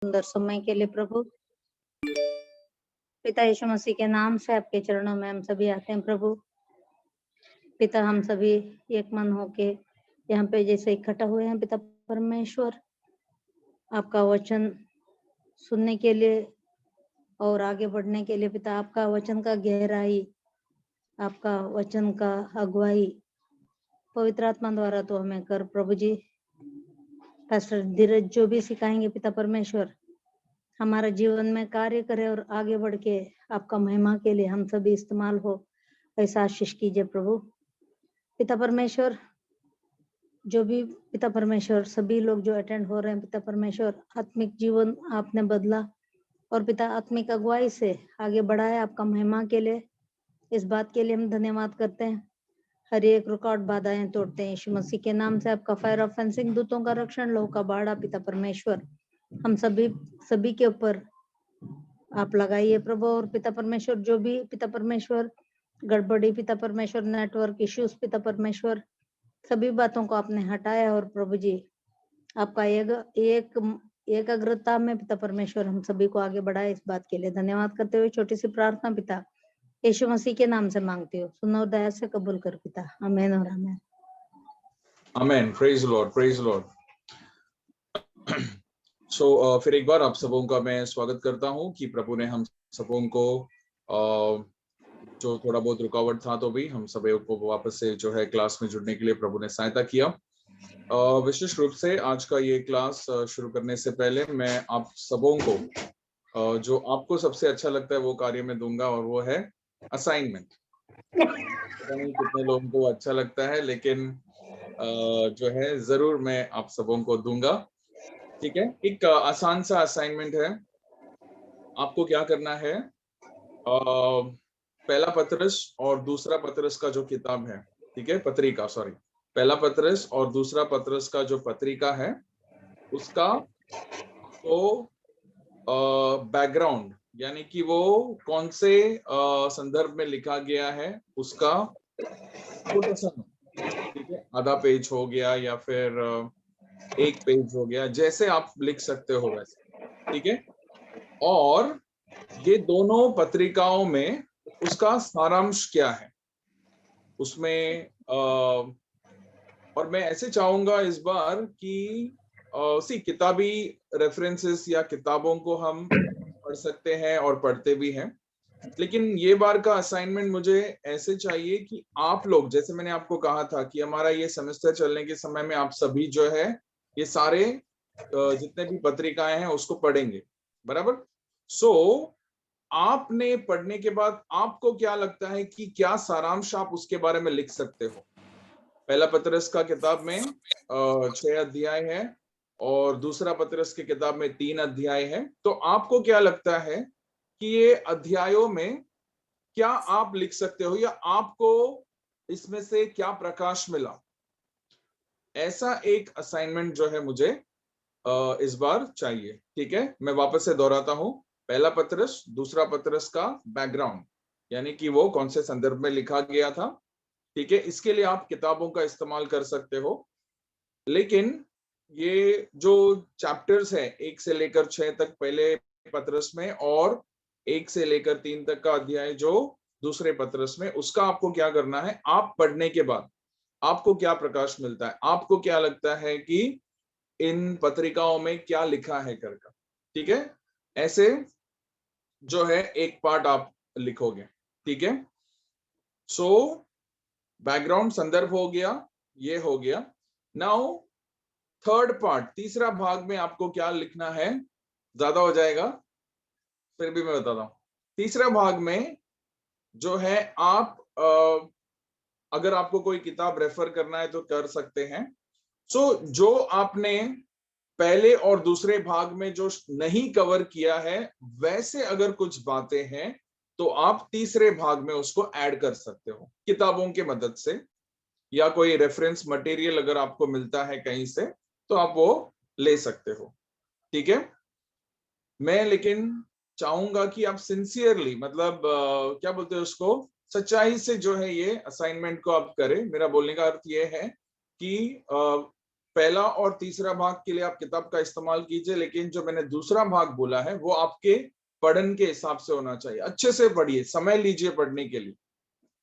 सुंदर समय के लिए प्रभु, पिता यीशु मसीह के नाम से आपके चरणों में हम सभी आते हैं प्रभु। पिता, हम सभी एक मन होके यहाँ पे जैसे इकट्ठा हुए हैं पिता परमेश्वर, आपका वचन सुनने के लिए और आगे बढ़ने के लिए पिता, आपका वचन का गहराई, आपका वचन का अगुवाई पवित्र आत्मा द्वारा तो हमें कर प्रभु जी। पास्टर धीरज जो भी सिखाएंगे पिता परमेश्वर, हमारा जीवन में कार्य करे और आगे बढ़ के आपका महिमा के लिए हम सभी इस्तेमाल हो, ऐसा आशीष कीजिए प्रभु। पिता परमेश्वर, जो भी पिता परमेश्वर सभी लोग जो अटेंड हो रहे हैं पिता परमेश्वर, आत्मिक जीवन आपने बदला और पिता आत्मिक अगुवाई से आगे बढ़ाया आपका महिमा के लिए। इस बात के लिए हम धन्यवाद करते हैं। हर एक रुकावट बाधाएं तोड़ते हैं यीशु मसीह के नाम से। आपका फायर ऑफ फेंसिंग दूतों का रक्षण, लोह का बाड़ा पिता परमेश्वर हम सभी के ऊपर आप लगाइए प्रभु। और पिता परमेश्वर, जो भी पिता परमेश्वर गड़बड़ी पिता परमेश्वर, नेटवर्क इश्यूज पिता परमेश्वर, सभी बातों को आपने हटाया और प्रभु जी आपका एकाग्रता में पिता परमेश्वर हम सभी को आगे बढ़ाए। इस बात के लिए धन्यवाद करते हुए छोटी सी प्रार्थना पिता यीशु मसीह के नाम से मांगती हूँ, सुनो दया से कबूल कर पिता, आमीन और आमीन। आमीन। Praise Lord, praise Lord. So फिर एक बार आप सबों का मैं स्वागत करता हूं कि प्रभु ने हम सबों को जो थोड़ा बहुत रुकावट था तो भी हम सबों को वापस से जो है क्लास में जुड़ने के लिए प्रभु ने सहायता किया। विशेष रूप से आज का ये क्लास शुरू करने से पहले मैं आप सबों को जो आपको सबसे अच्छा लगता है वो कार्य में दूंगा, और वो है असाइनमेंट। कितने लोगों को अच्छा लगता है, लेकिन जो है जरूर मैं आप सबों को दूंगा। ठीक है, एक आसान सा असाइनमेंट है। आपको क्या करना है, पहला पतरस और दूसरा पतरस का जो किताब है, ठीक है, पत्रिका, सॉरी, पहला पतरस और दूसरा पतरस का जो पत्रिका है उसका तो बैकग्राउंड, यानी कि वो कौन से संदर्भ में लिखा गया है उसका छोटा सा, ठीक है, आधा पेज हो गया या फिर एक पेज हो गया, जैसे आप लिख सकते हो वैसे, ठीक है। और ये दोनों पत्रिकाओं में उसका सारांश क्या है उसमें, और मैं ऐसे चाहूंगा इस बार कि किताबी रेफरेंसेस या किताबों को हम पढ़ सकते हैं और पढ़ते भी हैं, लेकिन ये बार का असाइनमेंट मुझे ऐसे चाहिए कि आप लोग, जैसे मैंने आपको कहा था कि हमारा ये सेमेस्टर चलने के समय में आप सभी जो है ये सारे जितने भी पत्रिकाएं हैं उसको पढ़ेंगे, बराबर। सो आपने पढ़ने के बाद आपको क्या लगता है कि क्या सारांश आप उसके बारे में लिख सकते हो। पहला पतरस का किताब में 6 अध्याय है और दूसरा पतरस की किताब में 3 अध्याय है। तो आपको क्या लगता है कि ये अध्यायों में क्या आप लिख सकते हो, या आपको इसमें से क्या प्रकाश मिला। ऐसा एक असाइनमेंट जो है मुझे इस बार चाहिए, ठीक है। मैं वापस से दोहराता हूं, पहला पतरस दूसरा पतरस का बैकग्राउंड, यानी कि वो कौन से संदर्भ में लिखा गया था, ठीक है। इसके लिए आप किताबों का इस्तेमाल कर सकते हो, लेकिन ये जो चैप्टर्स है 1 से लेकर 6 तक पहले पतरस में, और 1 से लेकर 3 तक का अध्याय जो दूसरे पतरस में, उसका आपको क्या करना है, आप पढ़ने के बाद आपको क्या प्रकाश मिलता है, आपको क्या लगता है कि इन पत्रिकाओं में क्या लिखा है करके, ठीक है। ऐसे जो है एक पार्ट आप लिखोगे, ठीक है। सो बैकग्राउंड संदर्भ हो गया, ये हो गया। नाउ थर्ड पार्ट, तीसरा भाग में आपको क्या लिखना है, ज्यादा हो जाएगा फिर भी मैं बताता हूं। तीसरा भाग में जो है आप अगर आपको कोई किताब रेफर करना है तो कर सकते हैं। सो जो आपने पहले और दूसरे भाग में जो नहीं कवर किया है, वैसे अगर कुछ बातें हैं तो आप तीसरे भाग में उसको ऐड कर सकते हो किताबों के मदद से, या कोई रेफरेंस मटेरियल अगर आपको मिलता है कहीं से तो आप वो ले सकते हो, ठीक है। मैं लेकिन चाहूंगा कि आप सिंसियरली, मतलब क्या बोलते हैं उसको, सच्चाई से जो है ये असाइनमेंट को आप करें। मेरा बोलने का अर्थ ये है कि पहला और तीसरा भाग के लिए आप किताब का इस्तेमाल कीजिए, लेकिन जो मैंने दूसरा भाग बोला है वो आपके पढ़न के हिसाब से होना चाहिए। अच्छे से पढ़िए, समय लीजिए पढ़ने के लिए,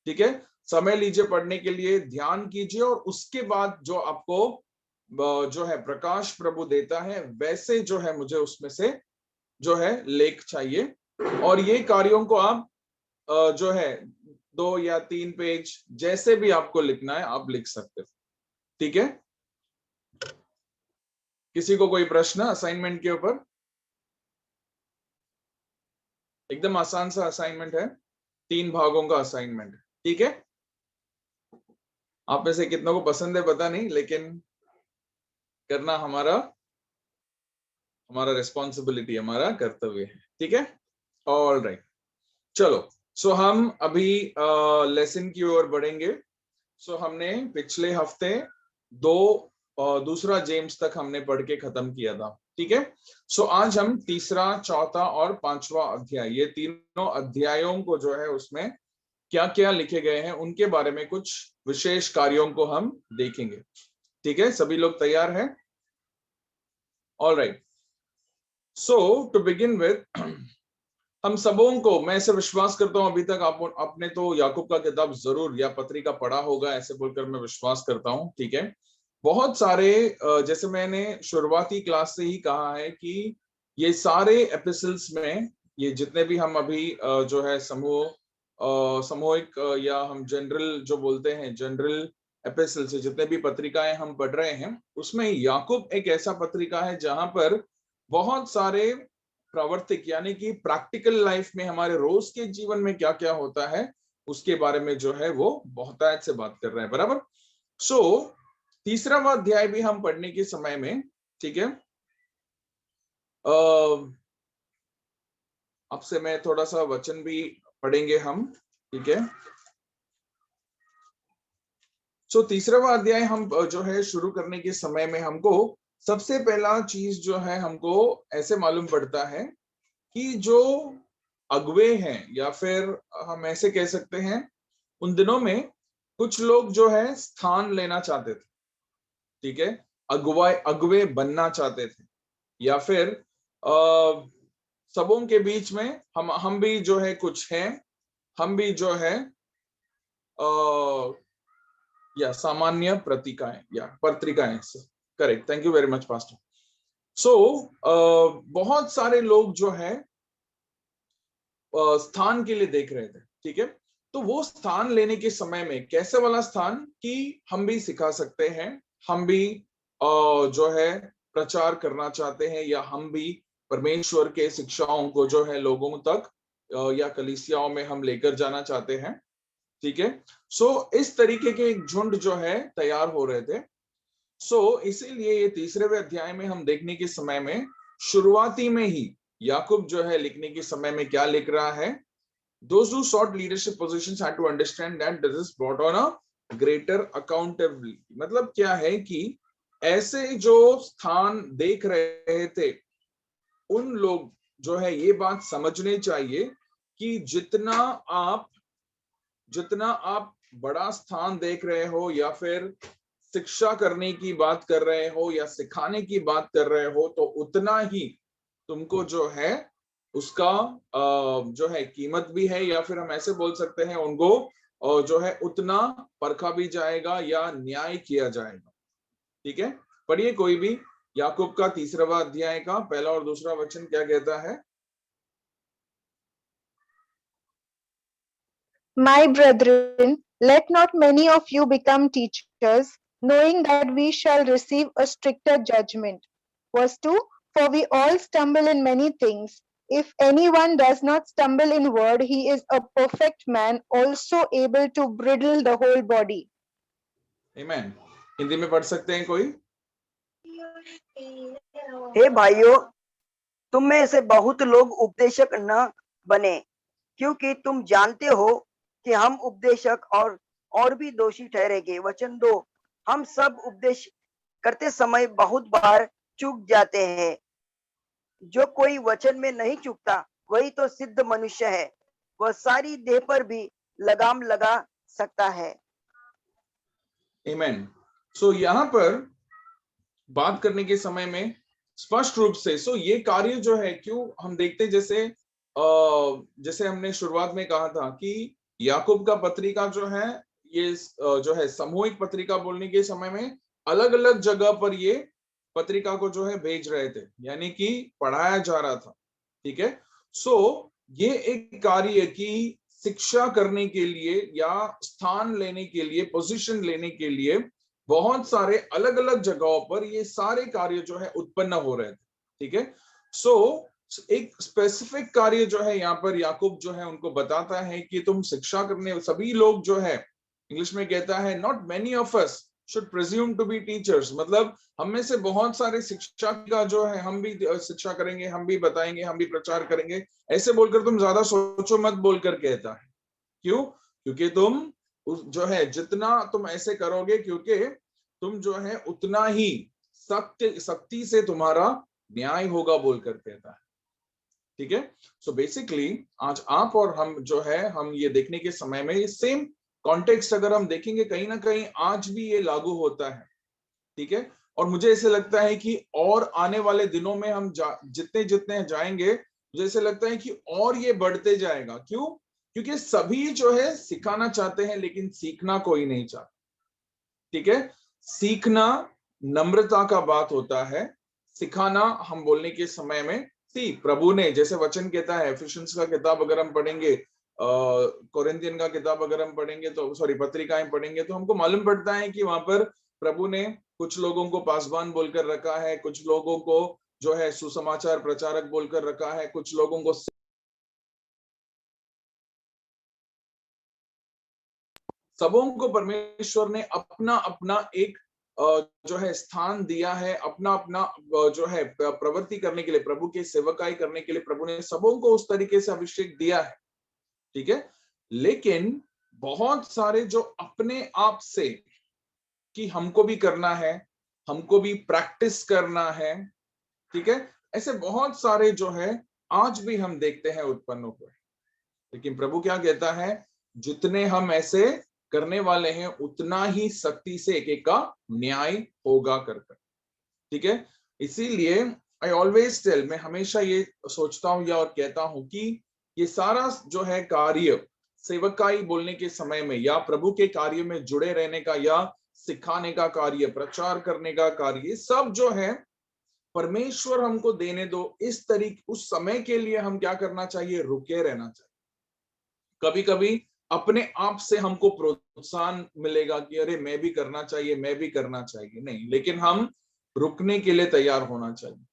ठीक है, समय लीजिए पढ़ने के लिए, ध्यान कीजिए, और उसके बाद जो आपको जो है प्रकाश प्रभु देता है वैसे जो है मुझे उसमें से जो है लेख चाहिए। और ये कार्यों को आप जो है 2 या 3 पेज जैसे भी आपको लिखना है आप लिख सकते हो, ठीक है। किसी को कोई प्रश्न असाइनमेंट के ऊपर? एकदम आसान सा असाइनमेंट है, 3 भागों का असाइनमेंट, ठीक है। आप में से कितनों को पसंद है पता नहीं, लेकिन करना हमारा रिस्पॉन्सिबिलिटी, हमारा कर्तव्य है, ठीक है। ऑल राइट, चलो। सो हम अभी लेसन की ओर बढ़ेंगे। सो हमने पिछले हफ्ते दूसरा जेम्स तक हमने पढ़ के खत्म किया था, ठीक है। सो आज हम तीसरा, चौथा और 5वां अध्याय, ये तीनों अध्यायों को जो है उसमें क्या क्या लिखे गए हैं उनके बारे में कुछ विशेष कार्यों को हम देखेंगे, ठीक है। सभी लोग तैयार हैं? All right, so to begin with, हम सबों को, मैं ऐसे विश्वास करता हूं अभी तक आपने तो याकूब का किताब जरूर या पत्रिका पढ़ा होगा, ऐसे बोलकर मैं विश्वास करता हूं, ठीक है। बहुत सारे जैसे मैंने शुरुआती क्लास से ही कहा है कि ये सारे एपिसोड्स में, ये जितने भी हम अभी जो है सामूहिक या हम जनरल जो बोलते हैं जनरल एपिसोड से जितने भी पत्रिकाएं हम पढ़ रहे हैं, उसमें याकूब एक ऐसा पत्रिका है जहां पर बहुत सारे प्रावर्तिक यानी कि प्रैक्टिकल लाइफ में हमारे रोज के जीवन में क्या क्या होता है उसके बारे में जो है वो बहुतायत से बात कर रहे हैं, बराबर। सो तीसरा अध्याय भी हम पढ़ने के समय में, ठीक है, आपसे मैं थोड़ा सा वचन भी पढ़ेंगे हम, ठीक है। सो तीसरा अध्याय हम जो है शुरू करने के समय में हमको सबसे पहला चीज जो है हमको ऐसे मालूम पड़ता है कि जो अगुवे हैं, या फिर हम ऐसे कह सकते हैं उन दिनों में कुछ लोग जो है स्थान लेना चाहते थे, ठीक है, अगुवे बनना चाहते थे, या फिर सबों के बीच में हम भी जो है कुछ हैं, हम भी जो है या सामान्य प्रतीकाएं या पत्रिकाएं, correct, thank you very much pastor. So बहुत सारे लोग जो है स्थान के लिए देख रहे थे, ठीक है। तो वो स्थान लेने के समय में कैसे वाला स्थान कि हम भी सिखा सकते हैं, हम भी जो है प्रचार करना चाहते हैं, या हम भी परमेश्वर के शिक्षाओं को जो है लोगों तक या कलीसियाओं में हम लेकर जाना चाहते हैं, ठीक है। सो इस तरीके के एक झुंड जो है तैयार हो रहे थे। सो इसीलिए ये तीसरे अध्याय में हम देखने के समय में शुरुआती में ही याकूब जो है लिखने के समय में क्या लिख रहा है, those who sought leadership positions had to understand that this is brought on a greater accountability। मतलब क्या है कि ऐसे जो स्थान देख रहे थे उन लोग जो है ये बात समझने चाहिए कि जितना आप बड़ा स्थान देख रहे हो, या फिर शिक्षा करने की बात कर रहे हो, या सिखाने की बात कर रहे हो, तो उतना ही तुमको जो है उसका जो है कीमत भी है, या फिर हम ऐसे बोल सकते हैं उनको जो है उतना परखा भी जाएगा या न्याय किया जाएगा, ठीक है। पढ़िए कोई भी याकूब का तीसरा अध्याय का पहला और दूसरा वचन क्या कहता है। My brethren, let not many of you become teachers, knowing that we shall receive a stricter judgment. Verse 2, for we all stumble in many things. If anyone does not stumble in word, he is a perfect man, also able to bridle the whole body. Amen। Hindi में पढ़ सकते हैं कोई? हे भाइयों, तुम में से बहुत लोग उपदेशक न बने, क्योंकि तुम जानते हो कि हम उपदेशक और भी दोषी ठहरेंगे। वचन 2, हम सब उपदेश करते समय बहुत बार चूक जाते हैं। जो कोई वचन में नहीं चूकता वही तो सिद्ध मनुष्य है, वह सारी देह पर भी लगाम लगा सकता है। Amen। सो यहाँ पर बात करने के समय में स्पष्ट रूप से, सो ये कार्य जो है, क्यों हम देखते हैं, जैसे हमने शुरुआत में कहा था कि याकूब का पत्रिका जो है, ये जो है सामूहिक पत्रिका बोलने के समय में अलग अलग जगह पर ये पत्रिका को जो है भेज रहे थे, यानी कि पढ़ाया जा रहा था। ठीक है, सो ये एक कार्य की शिक्षा करने के लिए या स्थान लेने के लिए, पोजीशन लेने के लिए बहुत सारे अलग अलग जगहों पर ये सारे कार्य जो है उत्पन्न हो रहे थे। ठीक है, सो एक स्पेसिफिक कार्य जो है यहाँ पर याकूब जो है उनको बताता है कि तुम शिक्षा करने, सभी लोग जो है, इंग्लिश में कहता है not many of us should presume to be teachers, मतलब हम में से बहुत सारे शिक्षा का जो है, हम भी शिक्षा करेंगे, हम भी बताएंगे, हम भी प्रचार करेंगे, ऐसे बोलकर तुम ज्यादा सोचो मत बोलकर कहता है। क्यों? क्योंकि तुम जो है जितना तुम ऐसे करोगे, क्योंकि तुम जो है उतना ही सख्ती से तुम्हारा न्याय होगा बोलकर कहता है। ठीक है, सो बेसिकली आज आप और हम जो है, हम ये देखने के समय में ये सेम कॉन्टेक्स्ट अगर हम देखेंगे, कहीं ना कहीं आज भी ये लागू होता है। ठीक है, और मुझे ऐसे लगता है कि और आने वाले दिनों में हम जितने जितने जाएंगे, मुझे ऐसे लगता है कि और ये बढ़ते जाएगा। क्यों? क्योंकि सभी जो है सिखाना चाहते हैं, लेकिन सीखना कोई नहीं चाहता। ठीक है, सीखना नम्रता का बात होता है, सिखाना हम बोलने के समय में, प्रभु ने जैसे वचन कहता है, एफिशिएंस का किताब अगर हम पढ़ेंगे, कोरिंथियन का किताब अगर हम पढ़ेंगे, तो सॉरी पत्रिकाएं पढ़ेंगे, तो हमको मालूम पड़ता है कि वहां पर प्रभु ने कुछ लोगों को पासवान बोलकर रखा है, कुछ लोगों को जो है सुसमाचार प्रचारक बोलकर रखा है, कुछ लोगों को सबों को परमेश्वर ने अपना अपना एक जो है स्थान दिया है, अपना अपना जो है प्रवृत्ति करने के लिए, प्रभु की सेवकाई करने के लिए प्रभु ने सबों को उस तरीके से अभिषेक दिया है। ठीक है, लेकिन बहुत सारे जो अपने आप से कि हमको भी करना है, हमको भी प्रैक्टिस करना है, ठीक है, ऐसे बहुत सारे जो है आज भी हम देखते हैं उत्पन्न हुए। लेकिन प्रभु क्या कहता है, जितने हम ऐसे करने वाले हैं उतना ही सख्ती से एक एक का न्याय होगा कर। ठीक है, इसीलिए आई ऑलवेज टेल, मैं हमेशा ये सोचता हूं या और कहता हूं कि ये सारा जो है कार्य सेवकाई बोलने के समय में, या प्रभु के कार्य में जुड़े रहने का, या सिखाने का कार्य, प्रचार करने का कार्य, सब जो है परमेश्वर हमको देने दो इस तरीके, उस समय के लिए हम क्या करना चाहिए, रुके रहना चाहिए। कभी कभी अपने आप से हमको प्रोत्साहन मिलेगा कि अरे मैं भी करना चाहिए, मैं भी करना चाहिए, नहीं, लेकिन हम रुकने के लिए तैयार होना चाहिए।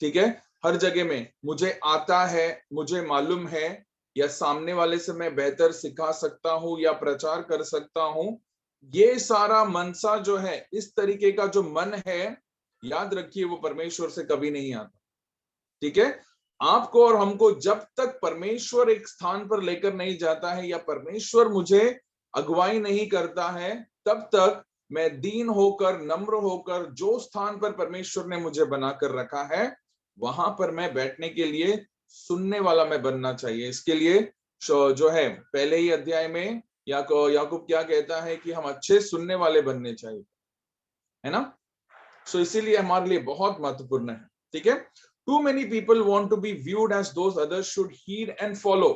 ठीक है, हर जगह में मुझे आता है, मुझे मालूम है, या सामने वाले से मैं बेहतर सिखा सकता हूं या प्रचार कर सकता हूं, ये सारा मनसा जो है, इस तरीके का जो मन है, याद रखिए वो परमेश्वर से कभी नहीं आता। ठीक है, आपको और हमको जब तक परमेश्वर एक स्थान पर लेकर नहीं जाता है, या परमेश्वर मुझे अगुवाई नहीं करता है, तब तक मैं दीन होकर, नम्र होकर, जो स्थान पर परमेश्वर ने मुझे बनाकर रखा है वहां पर मैं बैठने के लिए सुनने वाला मैं बनना चाहिए। इसके लिए जो है पहले ही अध्याय में याकूब क्या कहता है कि हम अच्छे सुनने वाले बनने चाहिए, है ना। सो इसीलिए हमारे लिए बहुत महत्वपूर्ण है। ठीक है, too many people want to be viewed as those others should heed and follow,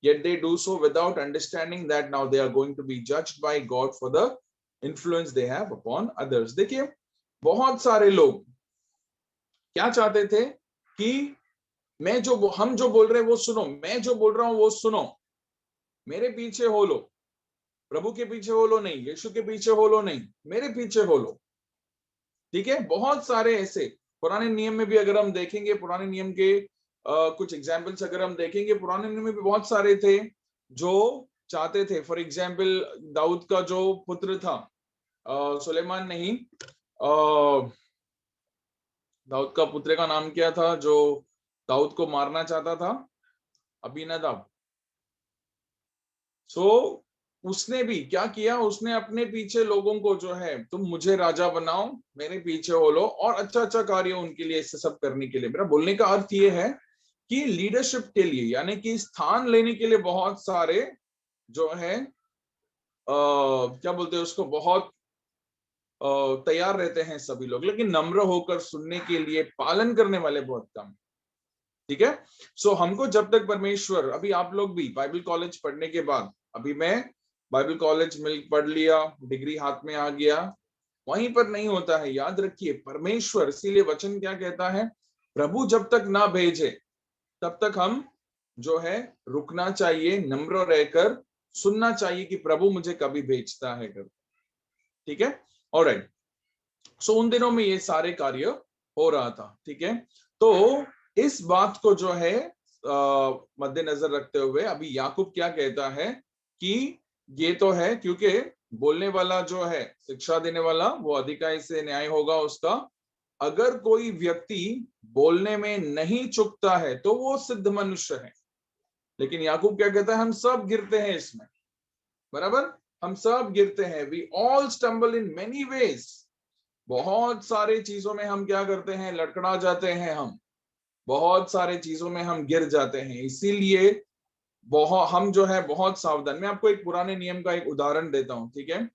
yet they do so without understanding that now they are going to be judged by God for the influence they have upon others। देखिए, बहुत सारे लोग क्या चाहते थे कि हम जो बोल रहे हैं वो सुनो, मैं जो बोल रहा हूं वो सुनो, मेरे पीछे हो लो, प्रभु के पीछे हो लो नहीं, यीशु के पीछे हो लो नहीं, मेरे पीछे हो लो। ठीक है, बहुत सारे ऐसे पुराने नियम में भी अगर हम देखेंगे, पुराने नियम के कुछ एग्जाम्पल्स अगर हम देखेंगे, पुराने नियम में भी बहुत सारे थे जो चाहते थे। फॉर एग्जाम्पल दाऊद का जो पुत्र था, सुलेमान नहीं, दाऊद का पुत्र का नाम क्या था जो दाऊद को मारना चाहता था, अबीनादाब। सो उसने भी क्या किया, उसने अपने पीछे लोगों को जो है, तुम मुझे राजा बनाओ, मेरे पीछे हो लो, और अच्छा अच्छा कार्य उनके लिए, इससे सब करने के लिए। मेरा बोलने का अर्थ ये है कि लीडरशिप के लिए, यानी कि स्थान लेने के लिए बहुत सारे जो है क्या बोलते हैं उसको, बहुत तैयार रहते हैं सभी लोग, लेकिन नम्र होकर सुनने के लिए पालन करने वाले बहुत कम। ठीक है, सो हमको जब तक परमेश्वर, अभी आप लोग भी बाइबल कॉलेज पढ़ने के बाद, अभी मैं बाइबल कॉलेज में पढ़ लिया, डिग्री हाथ में आ गया, वहीं पर नहीं होता है। याद रखिए परमेश्वर, इसीलिए वचन क्या कहता है, प्रभु जब तक ना भेजे तब तक हम जो है रुकना चाहिए, नम्र रहकर सुनना चाहिए कि प्रभु मुझे कभी भेजता है कर। ठीक है, ऑलराइट। सो उन दिनों में ये सारे कार्य हो रहा था। ठीक है, तो इस बात को जो है मद्देनजर रखते हुए अभी याकूब क्या कहता है कि ये तो है, क्योंकि बोलने वाला जो है, शिक्षा देने वाला, वो अधिकाई से न्याय होगा उसका। अगर कोई व्यक्ति बोलने में नहीं चूकता है तो वो सिद्ध मनुष्य है। लेकिन याकूब क्या कहता है, हम सब गिरते हैं इसमें, बराबर, हम सब गिरते हैं। We all stumble in many ways, बहुत सारे चीजों में हम क्या करते हैं, लड़खड़ा जाते हैं, हम बहुत सारे चीजों में हम गिर जाते हैं। इसीलिए बहुत हम जो है बहुत सावधान। मैं आपको एक पुराने नियम का एक उदाहरण देता हूं। ठीक है,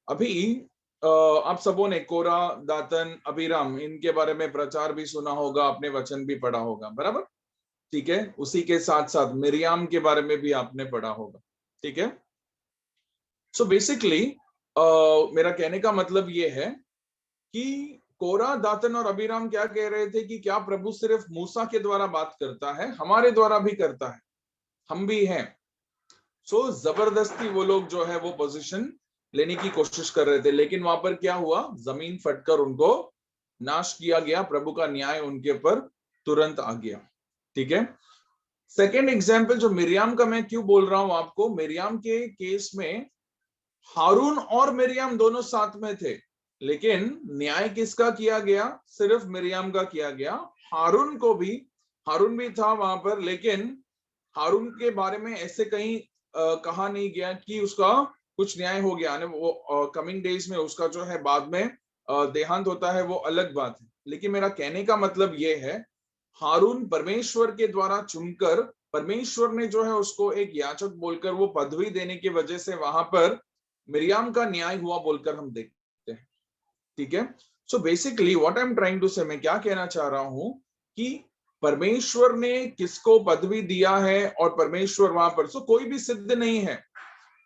अभी आप सबों ने कोरा, दातन, अबीराम, इनके बारे में प्रचार भी सुना होगा, अपने वचन भी पढ़ा होगा, बराबर। ठीक है, उसी के साथ साथ मिरियाम के बारे में भी आपने पढ़ा होगा। ठीक है, सो बेसिकली मेरा कहने का मतलब ये है कि कोरा, दातन और अबीराम क्या कह रहे थे कि क्या प्रभु सिर्फ मूसा के द्वारा बात करता है, हमारे द्वारा भी करता है, हम भी हैं। सो जबरदस्ती वो लोग जो है वो पोजीशन लेने की कोशिश कर रहे थे, लेकिन वहां पर क्या हुआ, जमीन फटकर उनको नाश किया गया, प्रभु का न्याय उनके ऊपर तुरंत आ गया। ठीक है, सेकेंड एग्जाम्पल जो मिरियाम का मैं क्यों बोल रहा हूं आपको, मिरियाम के केस में हारून और मिरियाम दोनों साथ में थे, लेकिन न्याय किसका किया गया, सिर्फ मिरियाम का किया गया। हारून को भी, हारून भी था वहां पर, लेकिन हारून के बारे में ऐसे कहीं कहा नहीं गया कि उसका कुछ न्याय हो गया। वो कमिंग डेज में उसका जो है बाद में देहांत होता है, वो अलग बात है। लेकिन मेरा कहने का मतलब ये है, हारून परमेश्वर के द्वारा चुनकर, परमेश्वर ने जो है उसको एक याचक बोलकर वो पदवी देने की वजह से वहां पर मिरियाम का न्याय हुआ बोलकर हम देखते हैं। ठीक है, so basically what I am trying to say, मैं क्या कहना चाह रहा हूं कि परमेश्वर ने किसको पदवी दिया है और परमेश्वर वहां पर, सो कोई भी सिद्ध नहीं है।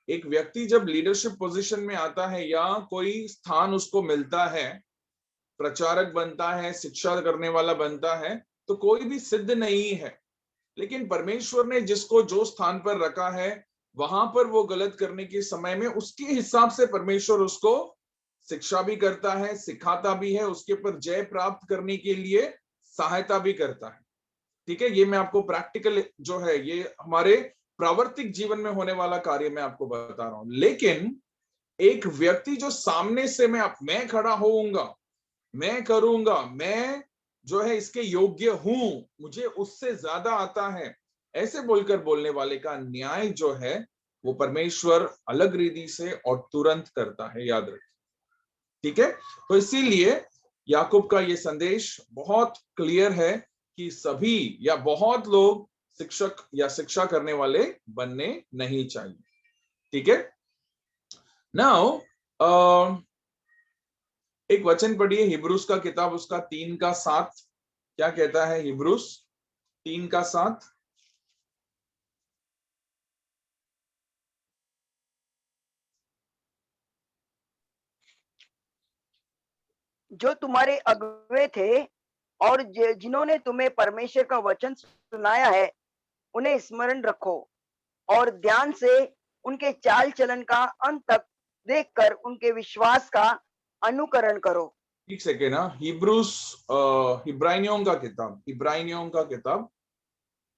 एक व्यक्ति जब लीडरशिप पोजीशन में आता है या कोई स्थान उसको मिलता है, प्रचारक बनता है, शिक्षा करने वाला बनता है, तो कोई भी सिद्ध नहीं है। लेकिन परमेश्वर ने जिसको जो स्थान पर रखा है, वहां पर वो गलत करने के समय में उसके हिसाब से परमेश्वर उसको शिक्षा भी करता है, सिखाता भी है, उसके ऊपर जय प्राप्त करने के लिए सहायता भी करता है। ठीक है, ये मैं आपको प्रैक्टिकल जो है, ये हमारे प्रावर्तिक जीवन में होने वाला कार्य मैं आपको बता रहा हूं। लेकिन एक व्यक्ति जो सामने से मैं खड़ा होऊंगा, मैं करूंगा, मैं जो है इसके योग्य हूं, मुझे उससे ज्यादा आता है, ऐसे बोलकर बोलने वाले का न्याय जो है वो परमेश्वर अलग रीति से और तुरंत करता है, याद रखिए। ठीक है, तो इसीलिए याकूब का ये संदेश बहुत क्लियर है कि सभी या बहुत लोग शिक्षक या शिक्षा करने वाले बनने नहीं चाहिए। ठीक है, नाउ एक वचन पढ़िए, हिब्रूस का किताब, उसका 3:7 क्या कहता है, हिब्रूस 3:7। जो तुम्हारे अगुवे थे और जिन्होंने तुम्हें परमेश्वर का वचन सुनाया है, उन्हें स्मरण रखो और ध्यान से उनके चाल चलन का अंत तक देखकर उनके विश्वास का अनुकरण करो। ठीक से कहना, हिब्रूस इब्रानियों का किताब, इब्रानियों का किताब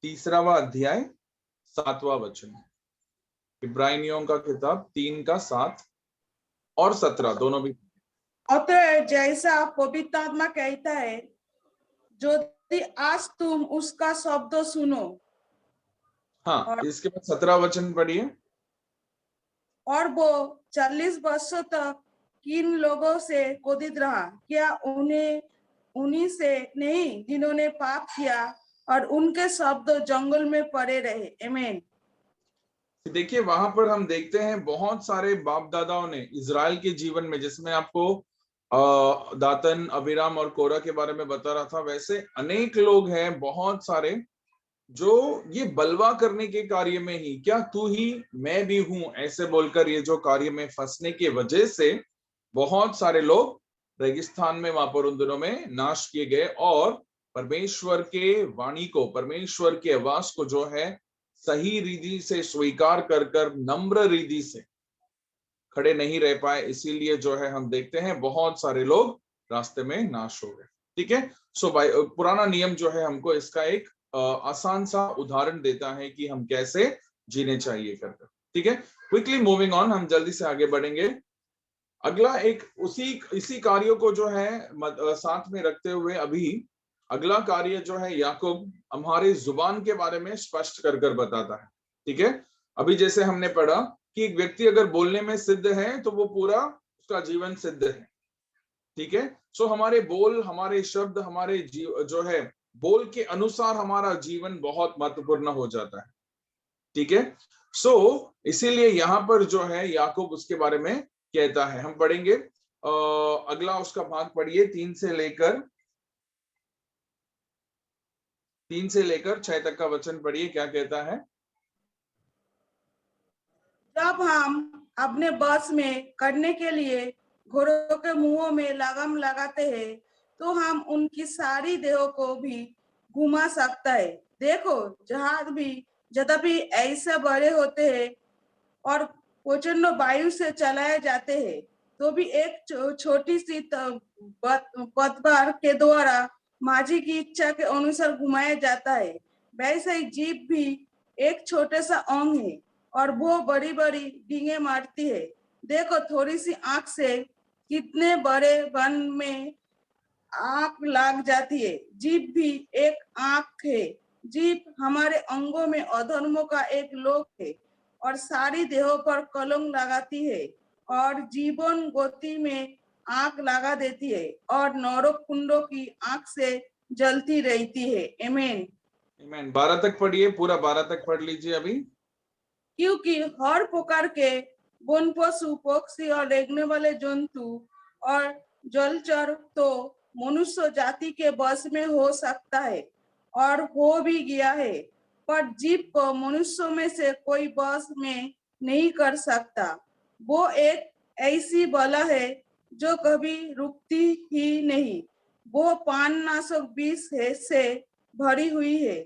3वां अध्याय 7वां वचन, इब्रानियों का किताब 3:7 और 17 दोनों भी। अतः जैसा पवित्र आत्मा कहता है, यदि आज तुम उसका शब्द सुनो। हाँ, इसके बाद 17 वचन पढ़िए। और वो 40 वर्षों तक किन लोगों से क्रोधित रहा, क्या उन्हीं से नहीं जिन्होंने पाप किया और उनके शब्द जंगल में पड़े रहे। आमीन। देखिए वहां पर हम देखते हैं बहुत सारे बाप दादाओं ने इजराइल के जीवन में, जिसमें आपको दातन, अबीराम और कोरा के बारे में बता रहा था, वैसे अनेक लोग हैं, बहुत सारे, जो ये बलवा करने के कार्य में ही, क्या तू ही मैं भी हूं, ऐसे बोलकर ये जो कार्य में फंसने की वजह से बहुत सारे लोग रेगिस्तान में वहां पर उन दिनों में नाश किए गए, और परमेश्वर के वाणी को, परमेश्वर के आवाज को जो है सही रीति से स्वीकार कर कर नम्र रीति से खड़े नहीं रह पाए, इसीलिए जो है हम देखते हैं बहुत सारे लोग रास्ते में नाश हो गए। ठीक है, सो पुराना नियम जो है हमको इसका एक आसान सा उदाहरण देता है कि हम कैसे जीने चाहिए करकर। ठीक है, क्विकली मूविंग ऑन, हम जल्दी से आगे बढ़ेंगे। अगला एक इसी कार्यों को जो है साथ में रखते हुए अभी अगला कार्य जो है याकूब हमारे जुबान के बारे में स्पष्ट कर कर बताता है। ठीक है, अभी जैसे हमने पढ़ा कि एक व्यक्ति अगर बोलने में सिद्ध है तो वो पूरा उसका जीवन सिद्ध है। ठीक है, सो हमारे बोल, हमारे शब्द, हमारे जो है बोल के अनुसार हमारा जीवन बहुत महत्वपूर्ण हो जाता है। ठीक है, सो इसीलिए यहाँ पर जो है याकूब उसके बारे में कहता है, हम पढ़ेंगे अगला उसका भाग पढ़िए 3 से लेकर 6 तक का वचन पढ़िए, क्या कहता है। जब हम अपने बस में करने के लिए घोड़ों के मुंहों में लगाम लगाते हैं, तो हम उनकी सारी देहों को भी घुमा सकता है। देखो, जहाज भी यद्यपि ऐसे बड़े होते हैं और प्रचंड वायु से चलाए जाते हैं, तो भी एक छोटी सी पतवार के द्वारा माझी की इच्छा के अनुसार घुमाया जाता है। वैसे ही जीभ भी एक छोटे सा अंग है और वो बड़ी बड़ी डींगे मारती है। देखो, थोड़ी सी आंख से कितने बड़े वन में आंख लग जाती है। जीभ भी एक आंख है। जीभ हमारे अंगों में अधर्मों का एक लोक है और सारी देहों पर कलंक लगाती है और जीवन गति में आग लगा देती है और नरक कुंडों की आग से जलती रहती है। आमीन। आमीन। 12 तक पढ़िए, पूरा 12 तक पढ़ लीजिए अभी। क्योंकि हर प्रकार के वन पशु, पक्षी और रेंगने वाले जंतु और जलचर तो मनुष्य जाति के बस में हो सकता है और हो भी गया है, पर जीव को मनुष्यों में से कोई बस में नहीं कर सकता। वो एक ऐसी बला है जो कभी रुकती ही नहीं। वो प्राणनाशक विष से भरी हुई है।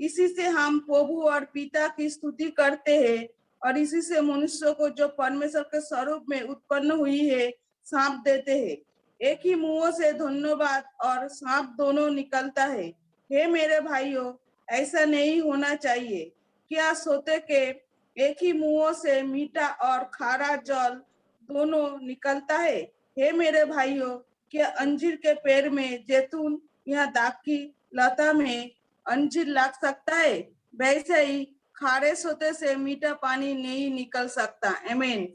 इसी से हम प्रभु और पिता की स्तुति करते हैं और इसी से मनुष्य को जो परमेश्वर के स्वरूप में उत्पन्न हुई है सांप देते हैं। एक ही मुंह से धन्यवाद और सांप दोनों निकलता है। हे मेरे भाइयों, ऐसा नहीं होना चाहिए। क्या सोते के एक ही मुंह से मीठा और खारा जल दोनों निकलता है? हे मेरे भाइयों, क्या अंजीर के पेड़ में जैतून या दाखी लता में अंजीर लग सकता है? वैसे ही खारे सोते से मीठा पानी नहीं निकल सकता। आमीन।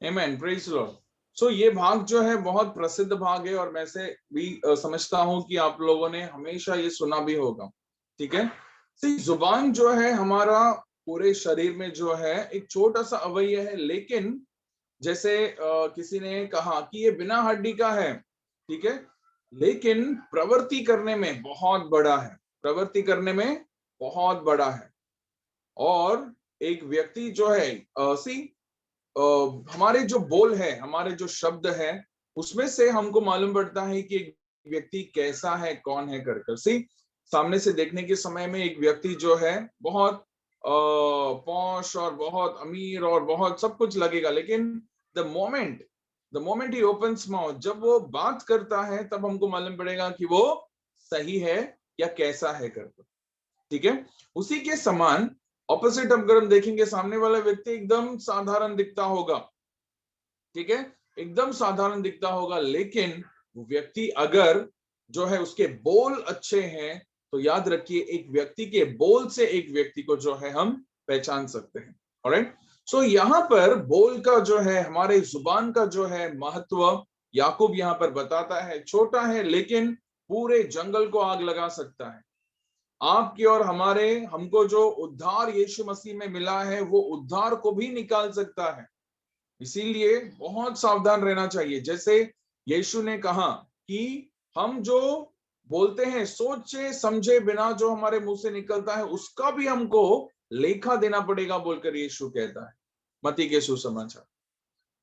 आमीन, प्रेज लॉर्ड। सो ये भाग जो है बहुत प्रसिद्ध भाग है और मैं से भी समझता हूं कि आप लोगों ने हमेशा ये सुना भी होगा। ठीक है, जुबान जो है हमारा पूरे शरीर में जो है एक छोटा सा अवयव है, लेकिन जैसे किसी ने कहा कि ये बिना हड्डी का है। ठीक है, लेकिन प्रवृत्ति करने में बहुत बड़ा है, प्रवृत्ति करने में बहुत बड़ा है। और एक व्यक्ति जो है हमारे जो बोल है, हमारे जो शब्द है, उसमें से हमको मालूम पड़ता है कि एक व्यक्ति कैसा है, कौन है कर सामने से देखने के समय में एक व्यक्ति जो है बहुत पॉश और बहुत अमीर और बहुत सब कुछ लगेगा, लेकिन the moment he opens mouth, जब वो बात करता है तब हमको मालूम पड़ेगा कि वो सही है या कैसा है करके। ठीक है, उसी के समान ऑपोजिट अगर हम देखेंगे, सामने वाला व्यक्ति एकदम साधारण दिखता होगा। ठीक है, एकदम साधारण दिखता होगा, लेकिन वो व्यक्ति अगर जो है उसके बोल अच्छे हैं तो याद रखिए एक व्यक्ति के बोल से एक व्यक्ति को जो है हम पहचान सकते हैं। ऑलराइट, सो यहाँ पर बोल का जो है, हमारे जुबान का जो है महत्व याकूब यहाँ पर बताता है। छोटा है लेकिन पूरे जंगल को आग लगा सकता है। आपके और हमारे, हमको जो उद्धार यीशु मसीह में मिला है वो उद्धार को भी निकाल सकता है। इसीलिए बहुत सावधान रहना चाहिए। जैसे यीशु ने कहा कि हम जो बोलते हैं, सोचे समझे बिना जो हमारे मुंह से निकलता है उसका भी हमको लेखा देना पड़ेगा बोलकर यीशु कहता है मत्ती के सुसमाचार।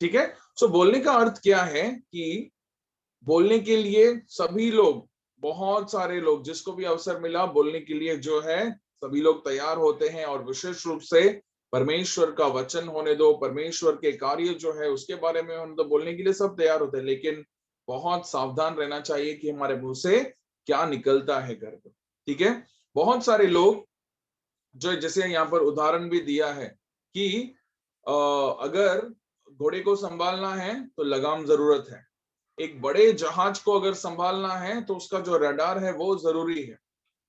ठीक है। सो बोलने का अर्थ क्या है कि बोलने के लिए सभी लोग, बहुत सारे लोग जिसको भी अवसर मिला बोलने के लिए जो है सभी लोग तैयार होते हैं, और विशेष रूप से परमेश्वर का वचन होने दो, परमेश्वर के कार्य जो है उसके बारे में होने दो, बोलने के लिए सब तैयार होते हैं। लेकिन बहुत सावधान रहना चाहिए कि हमारे मुंह से क्या निकलता है करके। ठीक है। बहुत सारे लोग जो, जैसे यहाँ पर उदाहरण भी दिया है कि अगर घोड़े को संभालना है तो लगाम जरूरत है, एक बड़े जहाज को अगर संभालना है तो उसका जो रडार है वो जरूरी है।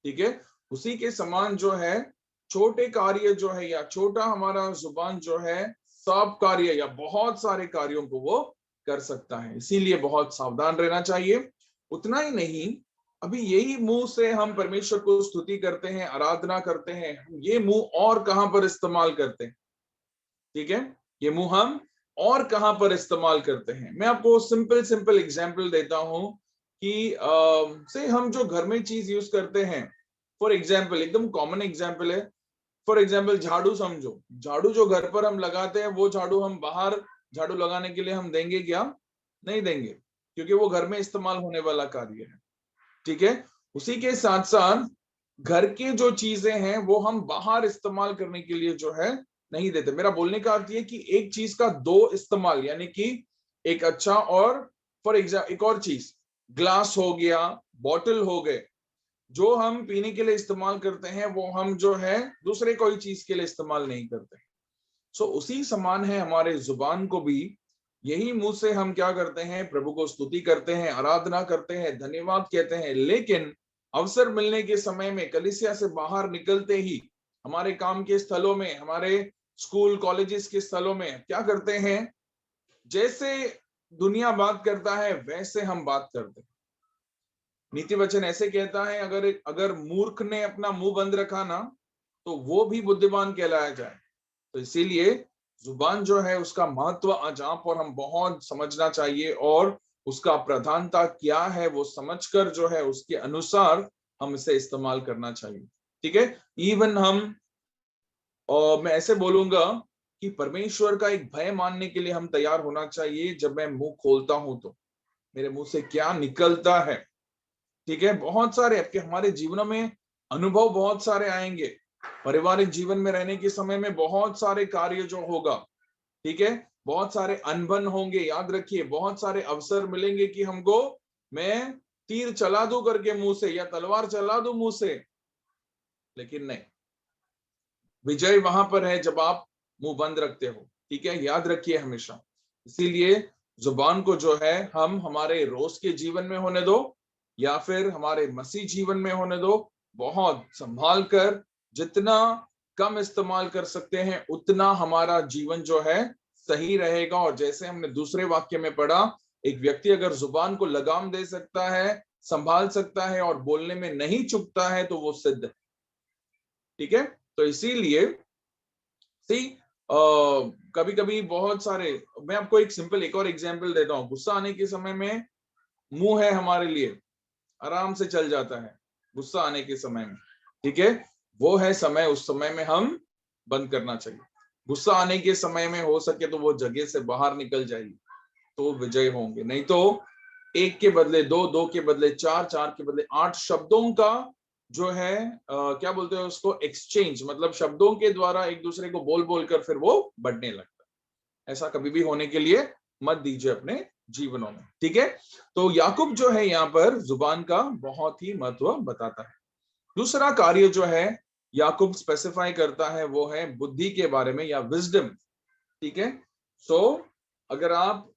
ठीक है। उसी के समान जो है छोटे कार्य जो है, या छोटा हमारा जुबान जो है सब कार्य या बहुत सारे कार्यों को वो कर सकता है। इसीलिए बहुत सावधान रहना चाहिए। उतना ही नहीं, अभी यही मुंह से हम परमेश्वर को स्तुति करते हैं, आराधना करते हैं, ये मुंह और कहां पर इस्तेमाल करते हैं? ठीक है। ये मुंह हम और कहां पर इस्तेमाल करते हैं? मैं आपको सिंपल एग्जांपल देता हूं कि से हम जो घर में चीज यूज करते हैं, फॉर एग्जांपल एकदम कॉमन एग्जांपल है, फॉर एग्जांपल झाड़ू समझो। झाड़ू जो घर पर हम लगाते हैं वो झाड़ू हम बाहर झाड़ू लगाने के लिए हम देंगे क्या? नहीं देंगे, क्योंकि वो घर में इस्तेमाल होने वाला कार्य है। ठीक है। उसी के साथ साथ घर के जो चीजें हैं वो हम बाहर इस्तेमाल करने के लिए जो है नहीं देते। मेरा बोलने का अर्थ ये कि एक चीज का दो इस्तेमाल, यानी कि एक अच्छा और फॉर एग्जाम्पल एक और चीज, ग्लास हो गया, बॉटल हो गए, जो हम पीने के लिए इस्तेमाल करते हैं वो हम जो है दूसरे कोई चीज के लिए इस्तेमाल नहीं करते। सो उसी समान है हमारे जुबान को भी, यही मुंह से हम क्या करते हैं? प्रभु को स्तुति करते हैं, आराधना करते हैं, धन्यवाद कहते हैं, लेकिन अवसर मिलने के समय में, कलीसिया से बाहर निकलते ही, हमारे काम के स्थलों में, हमारे स्कूल कॉलेजेस के स्थलों में क्या करते हैं? जैसे दुनिया बात करता है वैसे हम बात करते हैं। नीति वचन ऐसे कहता है, अगर मूर्ख ने अपना मुंह बंद रखा ना तो वो भी बुद्धिमान कहलाया जाए। तो इसीलिए जुबान जो है उसका महत्व आज आप और हम बहुत समझना चाहिए, और उसका प्रधानता क्या है वो समझकर जो है उसके अनुसार हम इसे इस्तेमाल करना चाहिए। ठीक है। इवन हम मैं ऐसे बोलूंगा कि परमेश्वर का एक भय मानने के लिए हम तैयार होना चाहिए। जब मैं मुंह खोलता हूं तो मेरे मुंह से क्या निकलता है? ठीक है। बहुत सारे आपके हमारे जीवनों में अनुभव बहुत सारे आएंगे, पारिवारिक जीवन में रहने के समय में बहुत सारे कार्य जो होगा, ठीक है, बहुत सारे अनबन होंगे। याद रखिए, बहुत सारे अवसर मिलेंगे कि हमको मैं तीर चला दूं करके मुंह से, या तलवार चला दूं मुंह से, लेकिन नहीं, विजय वहां पर है जब आप मुंह बंद रखते हो। ठीक है। याद रखिए हमेशा। इसीलिए जुबान को जो है हम हमारे रोज के जीवन में होने दो या फिर हमारे मसीह जीवन में होने दो, बहुत संभाल कर, जितना कम इस्तेमाल कर सकते हैं उतना हमारा जीवन जो है सही रहेगा। और जैसे हमने दूसरे वाक्य में पढ़ा, एक व्यक्ति अगर जुबान को लगाम दे सकता है, संभाल सकता है और बोलने में नहीं चूकता है तो वो सिद्ध है। ठीक है। तो इसीलिए कभी कभी बहुत सारे, मैं आपको एक सिंपल एक और एग्जांपल देता हूँ। गुस्सा आने के समय में मुंह है हमारे लिए, आराम से चल जाता है गुस्सा आने के समय में। ठीक है। वो है समय, उस समय में हम बंद करना चाहिए। गुस्सा आने के समय में हो सके तो वो जगह से बाहर निकल जाएगी तो विजय होंगे। नहीं तो एक के बदले दो, दो के बदले चार, चार के बदले 8 शब्दों का जो है क्या बोलते हैं उसको, एक्सचेंज, मतलब शब्दों के द्वारा एक दूसरे को बोल बोलकर फिर वो बढ़ने लगता है। ऐसा कभी भी होने के लिए मत दीजिए अपने जीवनों में। ठीक है। तो याकूब जो है यहाँ पर जुबान का बहुत ही महत्व बताता है। दूसरा कार्य जो है याकूब स्पेसिफाई करता है वो है बुद्धि के बारे में या विजडम। ठीक है। सो अगर आप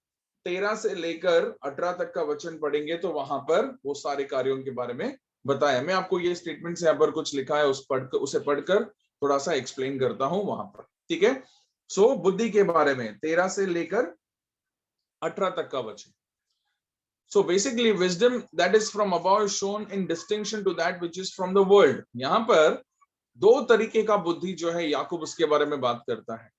13 से लेकर 18 तक का वचन पढ़ेंगे तो वहां पर वो सारे कार्यों के बारे में बताया। मैं आपको ये स्टेटमेंट्स यहाँ पर कुछ लिखा है उसे पढ़कर थोड़ा सा एक्सप्लेन करता हूं वहां पर। ठीक है। सो बुद्धि के बारे में 13 से लेकर 18 तक का वचन। So basically wisdom that is from above is shown in distinction to that which is from the world. यहाँ पर दो तरीके का बुद्धि जो है याकूब उसके बारे में बात करता है,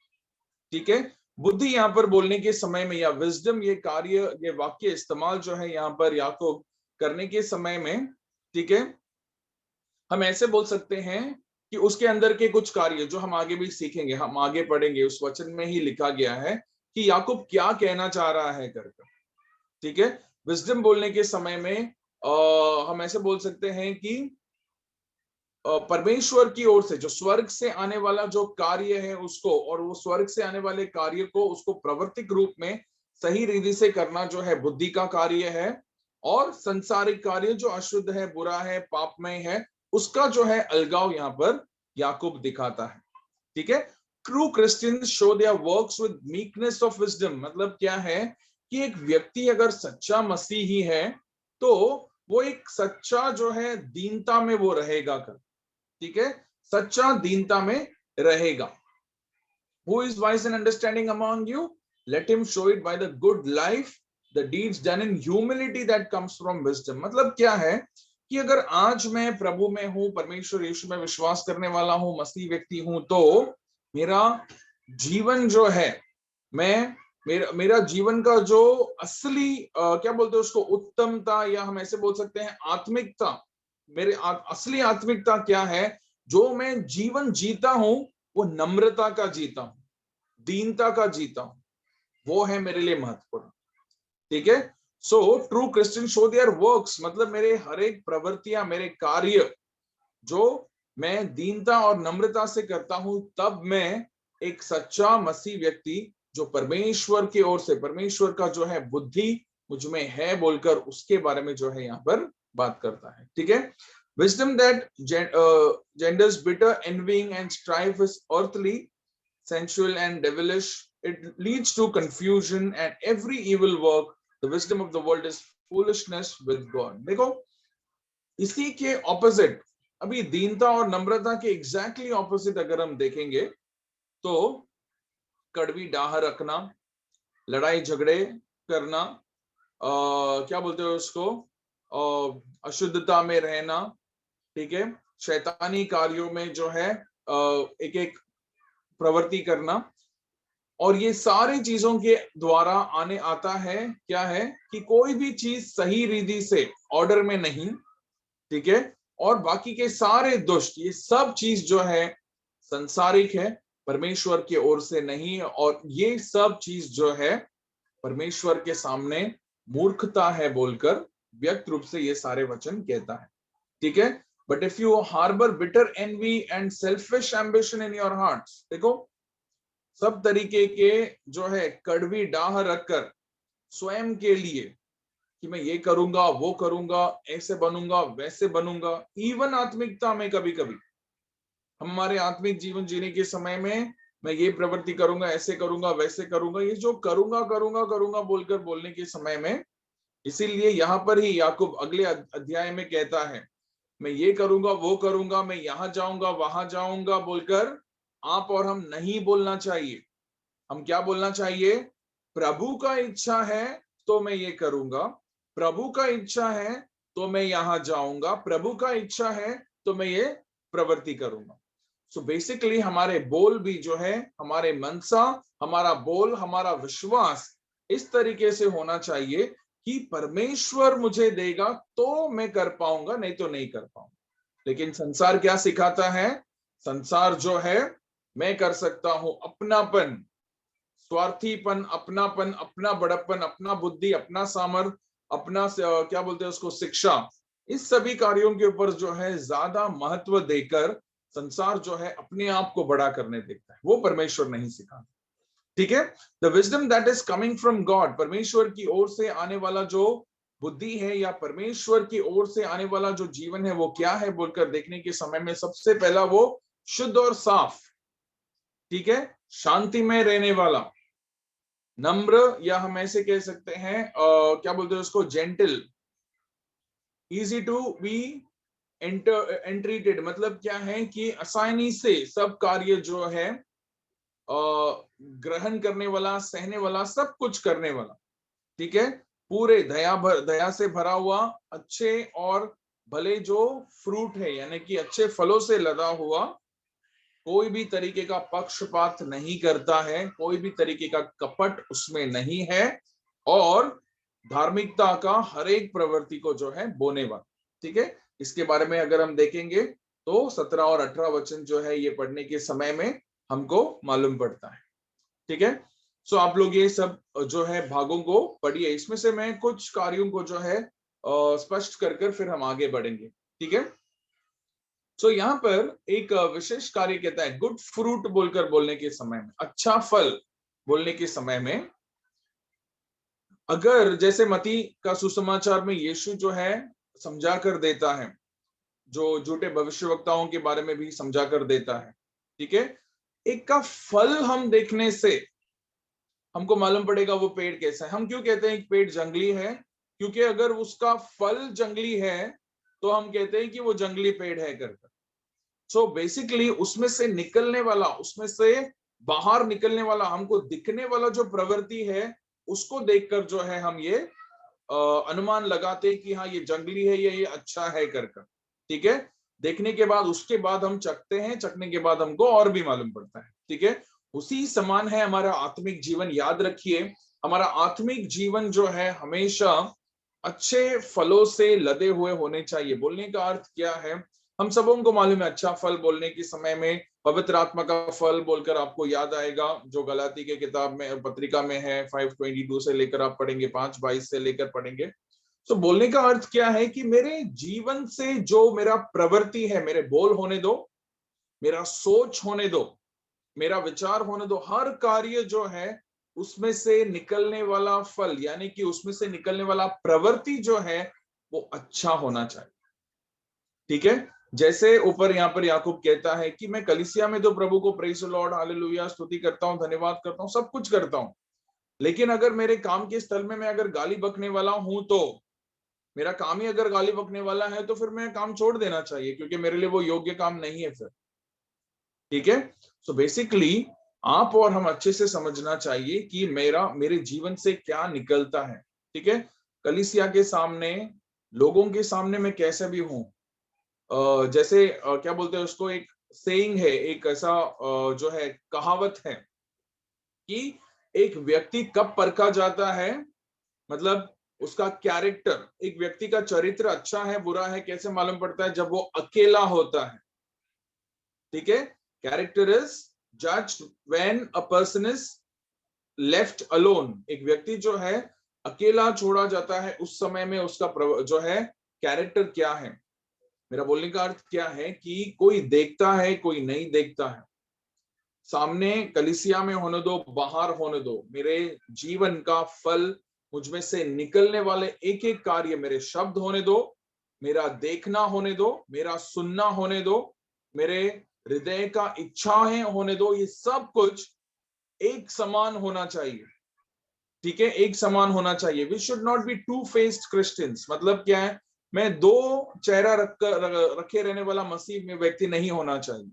ठीक है। बुद्धि यहाँ पर बोलने के समय में या विजडम ये कार्य ये वाक्य इस्तेमाल जो है यहाँ पर याकूब करने के समय में, ठीक है, हम ऐसे बोल सकते हैं कि उसके अंदर के कुछ कार्य जो हम आगे भी सीखेंगे, हम आगे पढ़ेंगे, उस वचन में ही लिखा गया है कि याकूब क्या कहना चाह रहा है करके, ठीक है। विजडम बोलने के समय में हम ऐसे बोल सकते हैं कि परमेश्वर की ओर से जो स्वर्ग से आने वाला जो कार्य है उसको, और वो स्वर्ग से आने वाले कार्य को उसको प्रवर्तिक रूप में सही रीति से करना जो है बुद्धि का कार्य है, और संसारिक कार्य जो अशुद्ध है, बुरा है, पापमय है, उसका जो है अलगाव यहाँ पर याकूब दिखाता है, ठीक है। True Christians show their works with meekness of wisdom, मतलब क्या है कि एक व्यक्ति अगर सच्चा मसीही है तो वो एक सच्चा जो है दीनता में वो रहेगा कर, ठीक है, सच्चा दीनता में रहेगा। Who is wise and understanding among you? Let him show it by the good life, the deeds done in humility that comes from wisdom. मतलब क्या है कि अगर आज मैं प्रभु में हूं, परमेश्वर यीशु में विश्वास करने वाला हूं, मसीह व्यक्ति हूं, तो मेरा जीवन जो है, मेरा जीवन का जो असली क्या बोलते हैं उसको, उत्तमता, या हम ऐसे बोल सकते हैं आत्मिकता, मेरे असली आत्मिकता क्या है, जो मैं जीवन जीता हूं वो नम्रता का जीता हूं, दीनता का जीता हूं, वो है मेरे लिए महत्वपूर्ण, ठीक है। So true Christian show their works, मतलब मेरे हर एक प्रवृत्तियां, मेरे कार्य जो मैं दीनता और नम्रता से करता हूं, तब मैं एक सच्चा मसीह व्यक्ति जो परमेश्वर की ओर से, परमेश्वर का जो है बुद्धि मुझ में है बोलकर उसके बारे में जो है यहाँ पर बात करता है, ठीक है। Wisdom that genders bitter envying and strife is earthly, sensual and devilish. It leads to confusion and every evil work. The wisdom of the world is foolishness with God. देखो, इसी के ऑपोजिट, अभी दीनता और नम्रता के एग्जैक्टली ऑपोजिट अगर हम देखेंगे तो कड़वी डाह रखना, लड़ाई झगड़े करना, क्या बोलते हो उसको, अशुद्धता में रहना, ठीक है, शैतानी कार्यों में जो है एक एक प्रवृत्ति करना, और ये सारी चीजों के द्वारा आने आता है क्या है कि कोई भी चीज सही रीति से ऑर्डर में नहीं, ठीक है, और बाकी के सारे दुष्ट, ये सब चीज जो है संसारिक है, परमेश्वर की ओर से नहीं, और ये सब चीज जो है परमेश्वर के सामने मूर्खता है बोलकर व्यक्त रूप से ये सारे वचन कहता है, ठीक है। But if you harbor bitter envy and selfish ambition in your hearts, देखो सब तरीके के जो है कड़वी डाह रखकर स्वयं के लिए कि मैं ये करूंगा, वो करूंगा, ऐसे बनूंगा, वैसे बनूंगा, इवन आत्मिकता में कभी कभी हमारे आत्मिक जीवन जीने के समय में मैं ये प्रवृत्ति करूंगा, ऐसे करूंगा, वैसे करूंगा, ये जो करूंगा करूंगा करूंगा बोलकर बोलने के समय में, इसीलिए यहाँ पर ही याकूब अगले अध्याय में कहता है मैं ये करूंगा, वो करूंगा, मैं यहाँ जाऊंगा, वहां जाऊंगा बोलकर आप और हम नहीं बोलना चाहिए। हम क्या बोलना चाहिए? प्रभु का इच्छा है तो मैं ये करूंगा, प्रभु का इच्छा है तो मैं यहाँ जाऊंगा, प्रभु का इच्छा है तो मैं ये प्रवृत्ति करूंगा। सो बेसिकली हमारे बोल भी जो है, हमारे मनसा, हमारा बोल, हमारा विश्वास इस तरीके से होना चाहिए कि परमेश्वर मुझे देगा तो मैं कर पाऊंगा, नहीं तो नहीं कर पाऊंगा। लेकिन संसार क्या सिखाता है? संसार जो है मैं कर सकता हूं, अपनापन, स्वार्थीपन, अपनापन, अपना बड़प्पन, अपना बुद्धि, अपना सामर्थ, अपना क्या बोलते हैं उसको, शिक्षा, इस सभी कार्यों के ऊपर जो है ज्यादा महत्व देकर संसार जो है अपने आप को बड़ा करने देखता है। वो परमेश्वर नहीं सिखाता, ठीक है। The wisdom that is coming from God, परमेश्वर की ओर से आने वाला जो बुद्धि है या परमेश्वर की ओर से आने वाला जो जीवन है वो क्या है बोलकर देखने के समय में सबसे पहला वो शुद्ध और साफ, ठीक है, शांति में रहने वाला, नम्र, या हम ऐसे कह सकते हैं क्या बोलते हैं उसको, जेंटल, इजी टू बी एंट्रीटेड, मतलब क्या है कि आसानी से सब कार्य जो है ग्रहण करने वाला, सहने वाला, सब कुछ करने वाला, ठीक है। पूरे दया से भरा हुआ, अच्छे और भले जो फ्रूट है यानी कि अच्छे फलों से लदा हुआ, कोई भी तरीके का पक्षपात नहीं करता है, कोई भी तरीके का कपट उसमें नहीं है, और धार्मिकता का हर एक प्रवृत्ति को जो है बोने वाला। ठीक है, इसके बारे में अगर हम देखेंगे तो 17 और 18 वचन जो है ये पढ़ने के समय में हमको मालूम पड़ता है। ठीक है, सो आप लोग ये सब जो है भागों को पढ़िए। इसमें से मैं कुछ कार्यों को जो है स्पष्ट कर फिर हम आगे बढ़ेंगे। ठीक है, सो यहाँ पर एक विशेष कार्य कहता है गुड फ्रूट बोलकर बोलने के समय में, अच्छा फल बोलने के समय में, अगर जैसे मती का सुसमाचार में यीशु जो है समझा कर देता है, जो झूठे भविष्यवक्ताओं के बारे में भी समझा कर देता है। ठीक है, एक का फल हम देखने से हमको मालूम पड़ेगा वो पेड़ कैसा है। हम क्यों कहते हैं कि पेड़ जंगली है? क्योंकि अगर उसका फल जंगली है तो हम कहते हैं कि वो जंगली पेड़ है करके। सो बेसिकली उसमें से निकलने वाला, उसमें से बाहर निकलने वाला, हमको दिखने वाला जो प्रवृत्ति है उसको देखकर जो है हम ये अनुमान लगाते कि हाँ ये जंगली है या ये अच्छा है करके। ठीक है, देखने के बाद उसके बाद हम चखते हैं, चखने के बाद हमको और भी मालूम पड़ता है। ठीक है, उसी समान है हमारा आत्मिक जीवन। याद रखिए, हमारा आत्मिक जीवन जो है हमेशा अच्छे फलों से लदे हुए होने चाहिए। बोलने का अर्थ क्या है? हम सबों को मालूम है अच्छा फल बोलने के समय में पवित्र आत्मा का फल बोलकर आपको याद आएगा, जो गलाती के किताब में पत्रिका में है 5:22 से लेकर आप पढ़ेंगे, 5:22 से लेकर पढ़ेंगे। तो बोलने का अर्थ क्या है कि मेरे जीवन से जो मेरा प्रवृत्ति है, मेरे बोल होने दो, मेरा सोच होने दो, मेरा विचार होने दो, हर कार्य जो है उसमें से निकलने वाला फल यानी कि उसमें से निकलने वाला प्रवृत्ति जो है वो अच्छा होना चाहिए। ठीक है, जैसे ऊपर यहाँ पर याकूब कहता है कि मैं कलीसिया में तो प्रभु को प्रेज द लॉर्ड, हालेलुया, स्तुति करता हूँ, धन्यवाद करता हूँ, सब कुछ करता हूँ, लेकिन अगर मेरे काम के स्थल में मैं अगर गाली बकने वाला हूं, तो मेरा काम ही अगर गाली बकने वाला है तो फिर मैं काम छोड़ देना चाहिए, क्योंकि मेरे लिए वो योग्य काम नहीं है फिर। ठीक है, सो बेसिकली आप और हम अच्छे से समझना चाहिए कि मेरे जीवन से क्या निकलता है। ठीक है, कलीसिया के सामने, लोगों के सामने मैं कैसे भी हूं, जैसे क्या बोलते हैं उसको, एक सेइंग है, एक ऐसा जो है कहावत है कि एक व्यक्ति कब परखा जाता है, मतलब उसका कैरेक्टर, एक व्यक्ति का चरित्र अच्छा है बुरा है कैसे मालूम पड़ता है? जब वो अकेला होता है। ठीक है, character is judged when a person is left alone. एक व्यक्ति जो है अकेला छोड़ा जाता है, उस समय में उसका जो है कैरेक्टर क्या है। मेरा बोलने का अर्थ क्या है कि कोई देखता है, कोई नहीं देखता है। सामने कलीसिया में होने दो, बाहर होने दो, मेरे जीवन का फल, मुझमें से निकलने वाले एक एक कार्य, मेरे शब्द होने दो, मेरा देखना होने दो, मेरा सुनना होने दो, मेरे हृदय का इच्छाएं होने दो, ये सब कुछ एक समान होना चाहिए। ठीक है, एक समान होना चाहिए। We should not be two faced Christians. मतलब क्या है? मैं दो चेहरा रखे रहने वाला मसीह में व्यक्ति नहीं होना चाहिए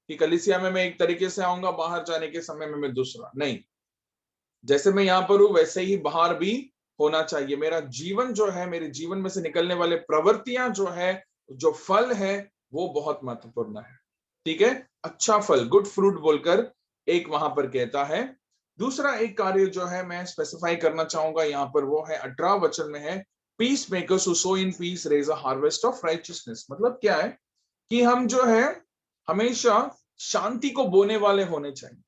कि कलीसिया में मैं एक तरीके से आऊंगा, बाहर जाने के समय में मैं दूसरा। नहीं, जैसे मैं यहाँ पर हूं वैसे ही बाहर भी होना चाहिए। मेरा जीवन जो है, मेरे जीवन में से निकलने वाले प्रवृत्तियां जो है, जो फल है, वो बहुत महत्वपूर्ण है। ठीक है, अच्छा फल, गुड फ्रूट बोलकर एक वहां पर कहता है। दूसरा एक कार्य जो है मैं स्पेसिफाई करना चाहूंगा यहाँ पर, वो है 18 वचन में है, peace makers who sow in peace raise a harvest of righteousness. मतलब क्या है कि हम जो है हमेशा शांति को बोने वाले होने चाहिए।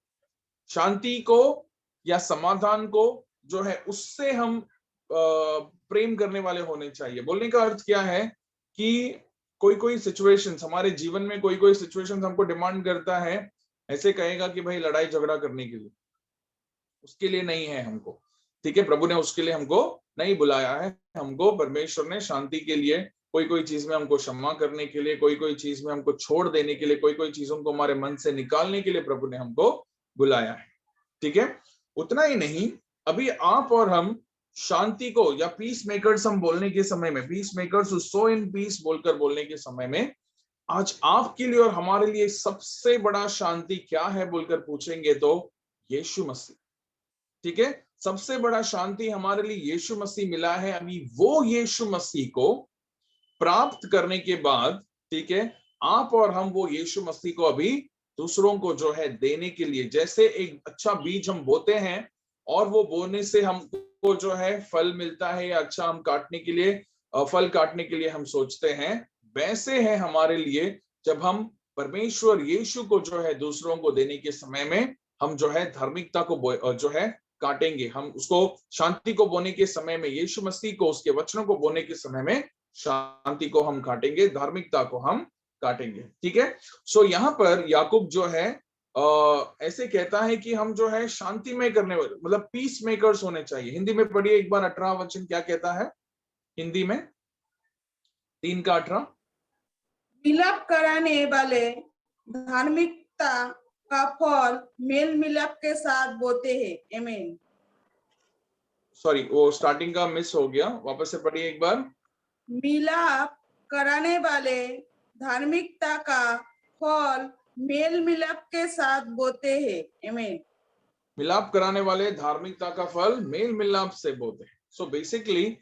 शांति को या समाधान को जो है उससे हम प्रेम करने वाले होने चाहिए। बोलने का अर्थ क्या है कि कोई कोई सिचुएशंस हमारे जीवन में, कोई कोई सिचुएशंस हमको डिमांड करता है, ऐसे कहेगा कि भाई लड़ाई झगड़ा करने के लिए, उसके लिए नहीं है हमको। ठीक है, प्रभु ने उसके लिए हमको नहीं बुलाया है। हमको परमेश्वर ने शांति के लिए, कोई कोई चीज में हमको क्षमा करने के लिए, कोई कोई चीज में हमको छोड़ देने के लिए, कोई कोई चीजों को हमारे मन से निकालने के लिए प्रभु ने हमको बुलाया है। ठीक है, उतना ही नहीं, अभी आप और हम शांति को या पीस मेकर्स हम बोलने के समय में, peace makers who sow in peace बोलकर बोलने के समय में, आज आपके लिए और हमारे लिए सबसे बड़ा शांति क्या है बोलकर पूछेंगे तो यीशु मसीह। ठीक है, सबसे बड़ा शांति हमारे लिए यीशु मसीह मिला है। अभी वो यीशु मसीह को प्राप्त करने के बाद, ठीक है, आप और हम वो यीशु मसीह को अभी दूसरों को जो है देने के लिए, जैसे एक अच्छा बीज हम बोते हैं और वो बोने से हमको जो है फल मिलता है, या अच्छा हम काटने के लिए फल काटने के लिए हम सोचते हैं, वैसे है हमारे लिए जब हम परमेश्वर यीशु को जो है दूसरों को देने के समय में हम जो है धार्मिकता को जो है काटेंगे। हम उसको शांति को बोने के समय में, यीशु मसीह को उसके वचनों को बोने के समय में शांति को हम काटेंगे, धार्मिकता को हम काटेंगे। ठीक है, सो यहाँ पर याकूब जो है ऐसे कहता है कि हम जो है शांति में करने वाले, मतलब पीस मेकर्स होने चाहिए। हिंदी में पढ़िए एक बार 18 वचन क्या कहता है हिंदी में, 3:18। मिलाप कराने वाले धार्मिकता का फल मेल मिलाप के साथ बोते हैं। आमीन। सॉरी, वो स्टार्टिंग का मिस हो गया, वापस से पढ़िए एक बार। मिलाप कराने वाले धार्मिकता का फल मेल मिलाप के साथ बोते हैं। आमीन। मिलाप कराने वाले धार्मिकता का फल मेल मिलाप से बोते हैं। सो बेसिकली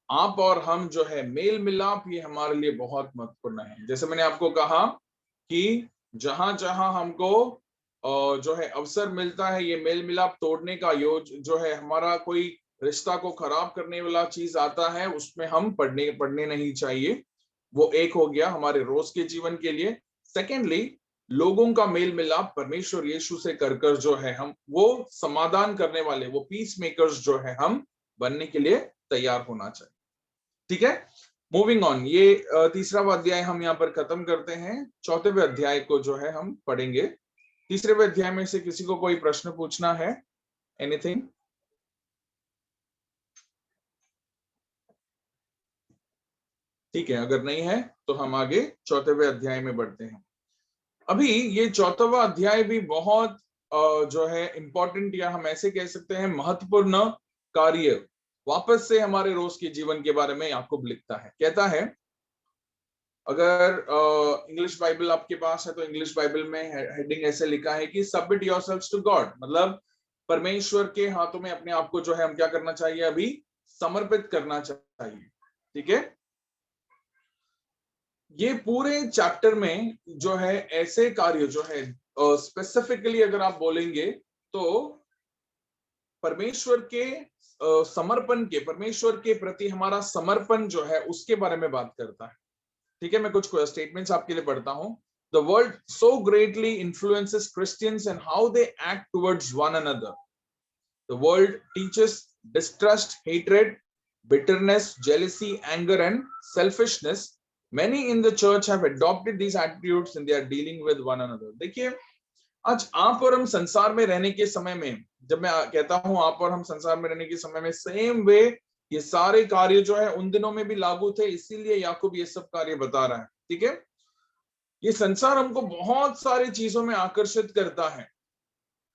आप और हम जो है मेल मिलाप, ये हमारे लिए बहुत महत्वपूर्ण है। जैसे मैंने आपको कहा कि जहां जहां हमको जो है अवसर मिलता है ये मेल मिलाप तोड़ने का, जो है हमारा कोई रिश्ता को खराब करने वाला चीज आता है, उसमें हम पढ़ने नहीं चाहिए। वो एक हो गया हमारे रोज के जीवन के लिए। सेकेंडली, लोगों का मेल मिलाप परमेश्वर यीशु से कर जो है हम वो समाधान करने वाले, वो पीस मेकर्स जो है हम बनने के लिए तैयार होना चाहिए। ठीक है, मूविंग ऑन, ये तीसरा अध्याय हम यहाँ पर खत्म करते हैं। चौथे अध्याय को जो है हम पढ़ेंगे। तीसरे अध्याय में से किसी को कोई प्रश्न पूछना है? एनीथिंग? ठीक है, अगर नहीं है तो हम आगे चौथे अध्याय में बढ़ते हैं। अभी ये चौथा अध्याय भी बहुत जो है इंपॉर्टेंट, या हम ऐसे कह सकते हैं महत्वपूर्ण कार्य वापस से हमारे रोज के जीवन के बारे में याकूब लिखता है। कहता है, अगर इंग्लिश बाइबल आपके पास है तो इंग्लिश बाइबल में हेडिंग ऐसे लिखा है कि सबमिट योरसेल्व्स टू गॉड, मतलब परमेश्वर के हाथों में अपने आप को जो है हम क्या करना चाहिए, अभी समर्पित करना चाहिए। ठीक है, ये पूरे चैप्टर में जो है ऐसे कार्य जो है स्पेसिफिकली अगर आप बोलेंगे तो परमेश्वर के समर्पण के, परमेश्वर के प्रति हमारा समर्पण जो है उसके बारे में बात करता है। ठीक है, मैं कुछ स्टेटमेंट्स आपके लिए पढ़ता हूं। The world so greatly influences Christians and how they act towards one another. The world teaches distrust, hatred, bitterness, jealousy, anger, and selfishness. Many in the church have adopted these attitudes and they are dealing with one another. देखिए, आज आप और हम संसार में रहने के समय में, जब मैं कहता हूं आप और हम संसार में रहने के समय में, सेम वे ये सारे कार्य जो है उन दिनों में भी लागू थे, इसीलिए याकूब ये सब कार्य बता रहा है। ठीक है, ये संसार हमको बहुत सारी चीजों में आकर्षित करता है।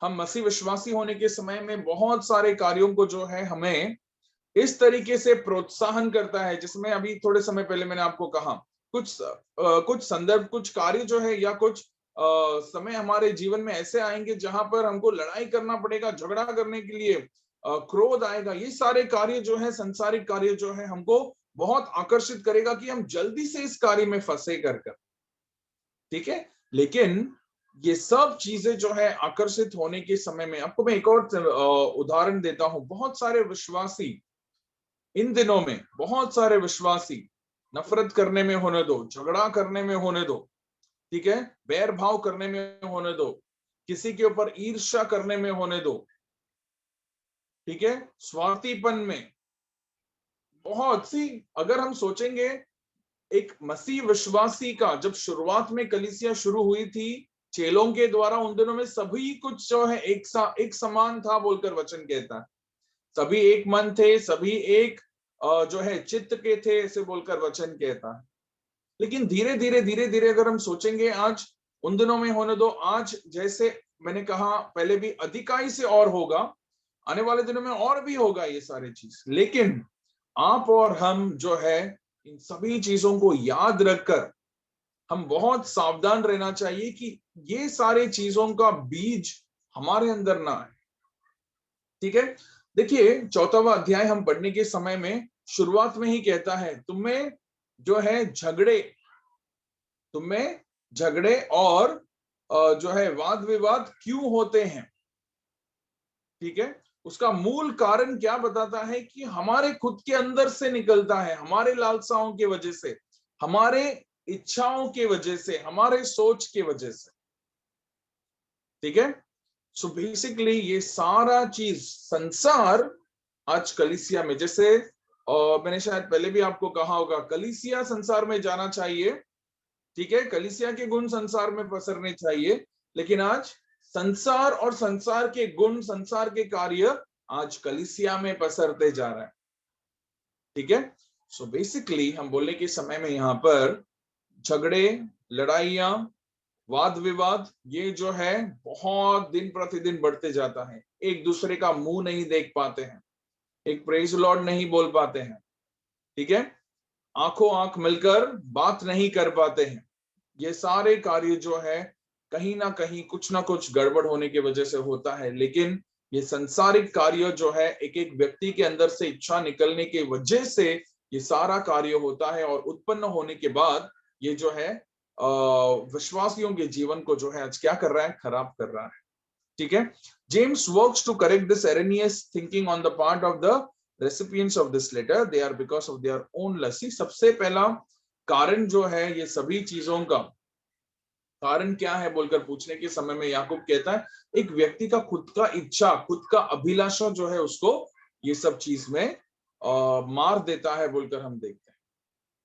हम मसीह विश्वासी होने के समय में बहुत सारे कार्यों को जो है हमें इस तरीके से प्रोत्साहन करता है, जिसमें अभी थोड़े समय पहले मैंने आपको कहा कुछ संदर्भ, कुछ कार्य जो है या कुछ समय हमारे जीवन में ऐसे आएंगे जहां पर हमको लड़ाई करना पड़ेगा, झगड़ा करने के लिए क्रोध आएगा। ये सारे कार्य जो है, संसारिक कार्य जो है, हमको बहुत आकर्षित करेगा कि हम जल्दी से इस कार्य में फंसे कर। ठीक है, लेकिन ये सब चीजें जो है आकर्षित होने के समय में, आपको मैं एक और उदाहरण देता हूं। बहुत सारे विश्वासी इन दिनों में, बहुत सारे विश्वासी नफरत करने में होने दो, झगड़ा करने में होने दो, ठीक है, बैर भाव करने में होने दो, किसी के ऊपर ईर्ष्या करने में होने दो, ठीक है, स्वार्थीपन में बहुत सी, अगर हम सोचेंगे एक मसीह विश्वासी का जब शुरुआत में कलीसिया शुरू हुई थी चेलों के द्वारा, उन दिनों में सभी कुछ जो है एक समान था बोलकर वचन कहता है। सभी एक मन थे, सभी एक जो है चित्त के थे, ऐसे बोलकर वचन कहता है। लेकिन धीरे धीरे अगर हम सोचेंगे, आज उन दिनों में होने दो, आज जैसे मैंने कहा पहले भी अधिकाई से और होगा, आने वाले दिनों में और भी होगा ये सारी चीज। लेकिन आप और हम जो है इन सभी चीजों को याद रखकर हम बहुत सावधान रहना चाहिए कि ये सारे चीजों का बीज हमारे अंदर ना आए। ठीक है, देखिए 4वां अध्याय हम पढ़ने के समय में शुरुआत में ही कहता है तुम्हें जो है झगड़े और जो है वाद विवाद क्यों होते हैं। ठीक है, उसका मूल कारण क्या बताता है कि हमारे खुद के अंदर से निकलता है, हमारे लालसाओं की वजह से, हमारे इच्छाओं की वजह से, हमारे सोच की वजह से। ठीक है, सो बेसिकली ये सारा चीज संसार आज कलीसिया में, जैसे मैंने शायद पहले भी आपको कहा होगा, कलीसिया संसार में जाना चाहिए। ठीक है, कलीसिया के गुण संसार में पसरने चाहिए, लेकिन आज संसार और संसार के गुण, संसार के कार्य आज कलीसिया में पसरते जा रहा है। ठीक है, सो बेसिकली हम बोलने के समय में यहाँ पर झगड़े, लड़ाइयां, वाद विवाद, ये जो है बहुत दिन प्रतिदिन बढ़ते जाता है। एक दूसरे का मुंह नहीं देख पाते हैं, एक प्रेज लॉर्ड नहीं बोल पाते हैं। ठीक है, आंखों आंख मिलकर बात नहीं कर पाते हैं। ये सारे कार्य जो है कहीं ना कहीं कुछ ना कुछ गड़बड़ होने की वजह से होता है। लेकिन ये संसारिक कार्य जो है एक एक व्यक्ति के अंदर से इच्छा निकलने की वजह से ये सारा कार्य होता है, और उत्पन्न होने के बाद ये जो है विश्वासियों के जीवन को जो है आज क्या कर रहा है, खराब कर रहा है। ठीक है, James works to correct this erroneous thinking on the part of the recipients of this letter. They are because of their own lust. सबसे पहला कारण जो है ये सभी चीजों का कारण क्या है बोलकर पूछने के समय में याकूब कहता है एक व्यक्ति का खुद का इच्छा, खुद का अभिलाषा जो है उसको ये सब चीज में मार देता है बोलकर हम देखते हैं।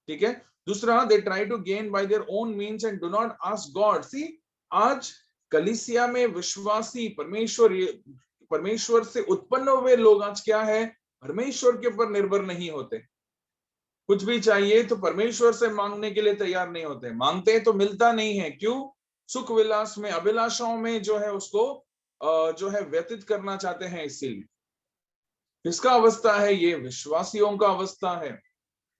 ठीक है, दूसरा, they try to gain by their own means and do not ask God. See, आज कलीसिया में विश्वासी परमेश्वर से उत्पन्न हुए लोग आज क्या है, परमेश्वर के ऊपर निर्भर नहीं होते। कुछ भी चाहिए तो परमेश्वर से मांगने के लिए तैयार नहीं होते, मांगते हैं तो मिलता नहीं है। क्यों? सुख विलास में, अभिलाषाओं में जो है उसको जो है व्यतीत करना चाहते हैं। इसीलिए किसका अवस्था है? ये विश्वासियों का अवस्था है,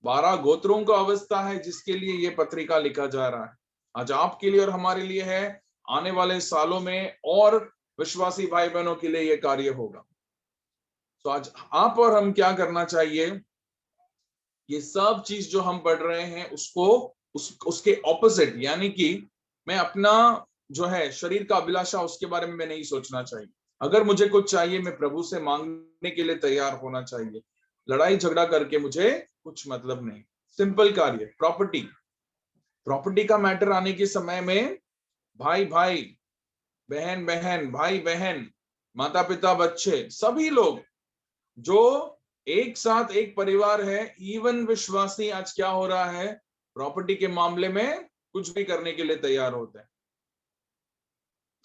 12 गोत्रों का अवस्था है, जिसके लिए ये पत्रिका लिखा जा रहा है। आज आपके लिए और हमारे लिए है, आने वाले सालों में और विश्वासी भाई बहनों के लिए ये कार्य होगा। तो आज आप और हम क्या करना चाहिए, ये सब चीज जो हम पढ़ रहे हैं उसको उसके ऑपोजिट, यानी कि मैं अपना जो है शरीर का अभिलाषा उसके बारे में मैं नहीं सोचना चाहिए। अगर मुझे कुछ चाहिए मैं प्रभु से मांगने के लिए तैयार होना चाहिए। लड़ाई झगड़ा करके मुझे कुछ मतलब नहीं। सिंपल कार्य, प्रॉपर्टी का मैटर आने के समय में भाई भाई, बहन बहन, भाई बहन, माता पिता, बच्चे, सभी लोग जो एक साथ एक परिवार है, इवन विश्वासी आज क्या हो रहा है, प्रॉपर्टी के मामले में कुछ भी करने के लिए तैयार होते हैं।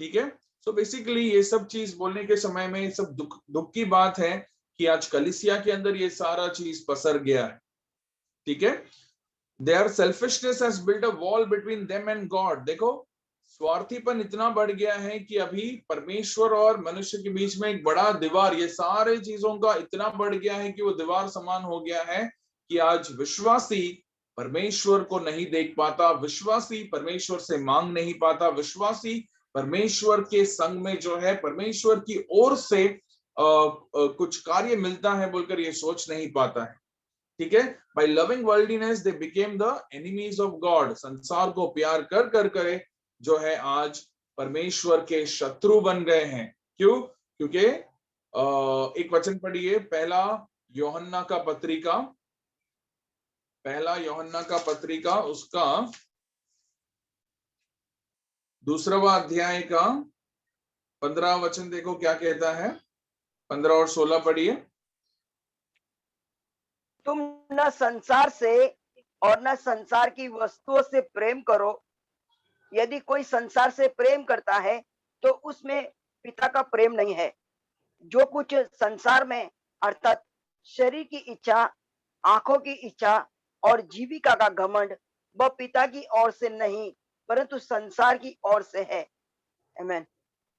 ठीक है, सो बेसिकली ये सब चीज बोलने के समय में सब दुख की बात है कि आज कलीसिया के अंदर ये सारा चीज पसर गया है। ठीक है, their selfishness has built a wall between them and God. देखो, स्वार्थीपन इतना बढ़ गया है कि अभी परमेश्वर और मनुष्य के बीच में एक बड़ा दीवार, ये सारे चीजों का इतना बढ़ गया है कि वो दीवार समान हो गया है कि आज विश्वासी परमेश्वर को नहीं देख पाता, विश्वासी परमेश्वर से मांग नहीं पाता, विश्वासी परमेश्वर के संग में जो है परमेश्वर की ओर से कुछ कार्य मिलता है बोलकर ये सोच नहीं पाता है। ठीक है, by loving worldliness they became the enemies of God. संसार को प्यार कर कर जो है आज परमेश्वर के शत्रु बन गए हैं। क्यों? क्योंकि एक वचन पढ़िए, पहला यूहन्ना का पत्रिका उसका 2वां अध्याय का 15 वचन देखो क्या कहता है। 15 और 16 पढ़िए। तुम न संसार से और न संसार की वस्तुओं से प्रेम करो। यदि कोई संसार से प्रेम करता है तो उसमें पिता का प्रेम नहीं है। जो कुछ संसार में अर्थात शरीर की इच्छा, आंखों की इच्छा और जीविका का घमंड, वह पिता की ओर से नहीं परंतु संसार की ओर से है। आमीन,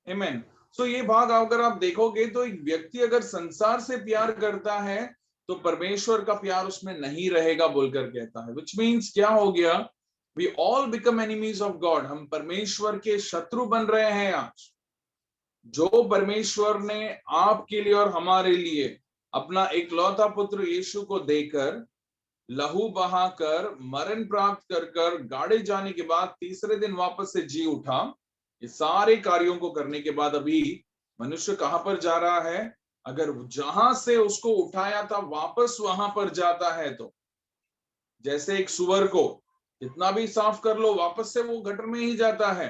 आमीन। सो ये भाग अगर आप देखोगे तो एक व्यक्ति अगर संसार से प्यार करता है तो परमेश्वर का प्यार उसमें नहीं रहेगा बोलकर कहता है। विच मीन्स क्या हो गया, we all become enemies of God. हम परमेश्वर के शत्रु बन रहे हैं आज। जो परमेश्वर ने आपके लिए और हमारे लिए अपना इकलौता पुत्र यीशु को देकर, लहू बहाकर, मरण प्राप्त कर गाड़े जाने के बाद तीसरे दिन वापस से जी उठा, ये सारे कार्यों को करने के बाद अभी मनुष्य कहां पर जा रहा है? अगर जहां से उसको उठाया था वापस वहां पर जाता है, तो जैसे एक सुअर को कितना भी साफ कर लो वापस से वो गटर में ही जाता है,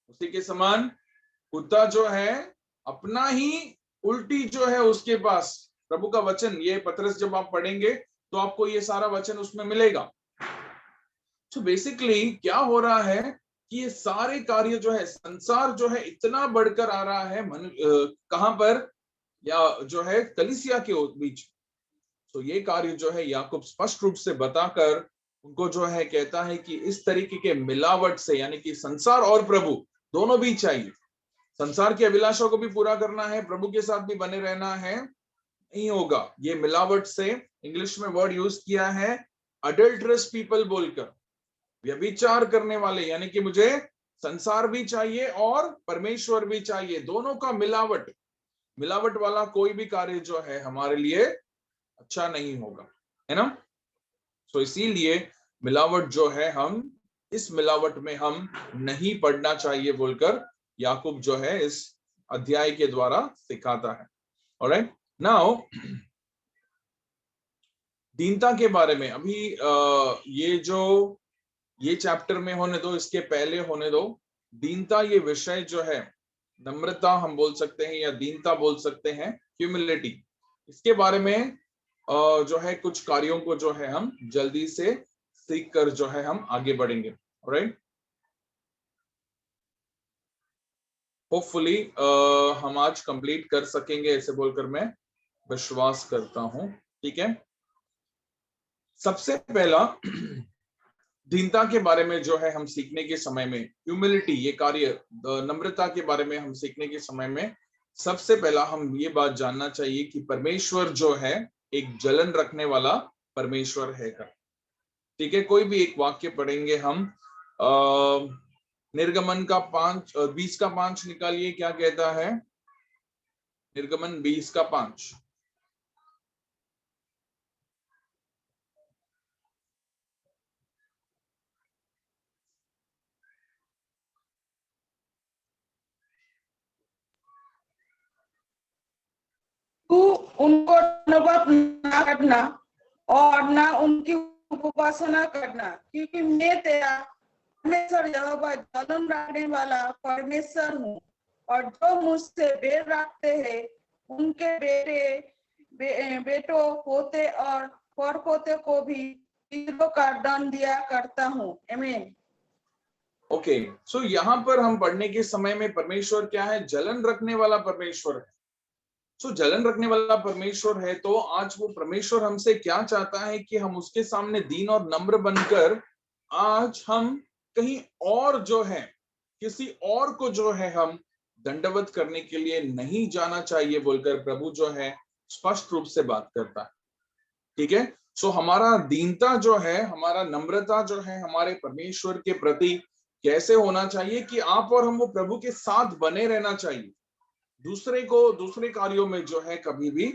उसी के समान कुत्ता जो है अपना ही उल्टी जो है उसके पास प्रभु का वचन, ये पतरस जब आप पढ़ेंगे तो आपको ये सारा वचन उसमें मिलेगा। तो बेसिकली क्या हो रहा है कि ये सारे कार्य जो है, संसार जो है इतना बढ़कर आ रहा है कहां पर, या जो है कलीसिया के बीच। तो ये कार्य जो है याकूब स्पष्ट रूप से बताकर उनको जो है कहता है कि इस तरीके के मिलावट से, यानी कि संसार और प्रभु दोनों भी चाहिए, संसार की अभिलाषा को भी पूरा करना है, प्रभु के साथ भी बने रहना है, नहीं होगा। ये मिलावट से इंग्लिश में वर्ड यूज किया है अडल्टरस पीपल बोलकर, व्यभिचार करने वाले, यानी कि मुझे संसार भी चाहिए और परमेश्वर भी चाहिए, दोनों का मिलावट वाला कोई भी कार्य जो है हमारे लिए अच्छा नहीं होगा, है ना। तो इसीलिए मिलावट जो है, हम इस मिलावट में हम नहीं पड़ना चाहिए बोलकर याकूब जो है इस अध्याय के द्वारा सिखाता है। ऑलराइट, नाउ दीनता के बारे में अभी ये चैप्टर में होने दो, इसके पहले होने दो। दीनता ये विषय जो है, नम्रता हम बोल सकते हैं या दीनता बोल सकते हैं, ह्यूमिलिटी, इसके बारे में जो है कुछ कार्यों को जो है हम जल्दी से सीख कर जो है हम आगे बढ़ेंगे। ऑलराइट, होपफुली हम आज कंप्लीट कर सकेंगे, ऐसे बोलकर मैं विश्वास करता हूं। ठीक है, सबसे पहला दीनता के बारे में जो है हम सीखने के समय में, ह्यूमिलिटी ये कार्य, नम्रता के बारे में हम सीखने के समय में सबसे पहला हम ये बात जानना चाहिए कि परमेश्वर जो है एक जलन रखने वाला परमेश्वर है का। ठीक है, कोई भी एक वाक्य पढ़ेंगे हम, निर्गमन का 20:5 निकालिए, क्या कहता है? निर्गमन 20:5। तू उनको अनुभव ना करना और ना उनकी उपासना करना, क्योंकि मैं तेरा परमेश्वर यहोवा जलन रखने वाला परमेश्वर हूँ, और जो मुझसे बैर रखते हैं उनके बेटों, पोते और परपोते को भी तीरों का दंड दिया करता हूँ। आमीन। ओके, सो यहाँ पर हम पढ़ने के समय में परमेश्वर क्या है? जलन रखने वाला परमेश्वर है। सो जलन रखने वाला परमेश्वर है, तो आज वो परमेश्वर हमसे क्या चाहता है कि हम उसके सामने दीन और नम्र बनकर, आज हम कहीं और जो है, किसी और को जो है हम दंडवत करने के लिए नहीं जाना चाहिए बोलकर प्रभु जो है स्पष्ट रूप से बात करता है। ठीक है, सो हमारा दीनता जो है, हमारा नम्रता जो है हमारे परमेश्वर के प्रति कैसे होना चाहिए कि आप और हम वो प्रभु के साथ बने रहना चाहिए। दूसरे कार्यों में जो है कभी भी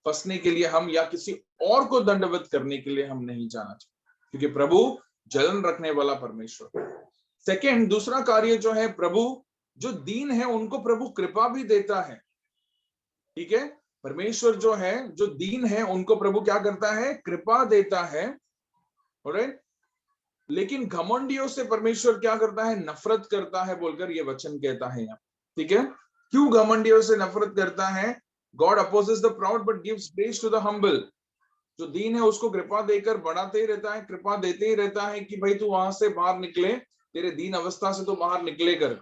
फंसने के लिए हम, या किसी और को दंडवत करने के लिए हम नहीं जाना चाहिए, क्योंकि प्रभु जलन रखने वाला परमेश्वर। सेकंड, दूसरा कार्य जो है, प्रभु जो दीन है उनको प्रभु कृपा भी देता है। ठीक है, परमेश्वर जो है, जो दीन है उनको प्रभु क्या करता है? कृपा देता है। ऑलराइट, लेकिन घमंडियों से परमेश्वर क्या करता है? नफरत करता है बोलकर ये वचन कहता है यहाँ। ठीक है, क्यों घमंडियों से नफरत करता है? God opposes the proud but gives grace to the humble. जो दीन है उसको कृपा देकर बढ़ाते ही रहता है, कृपा देते ही रहता है कि भाई तू वहां से बाहर निकले, तेरे दीन अवस्था से तो बाहर निकले कर।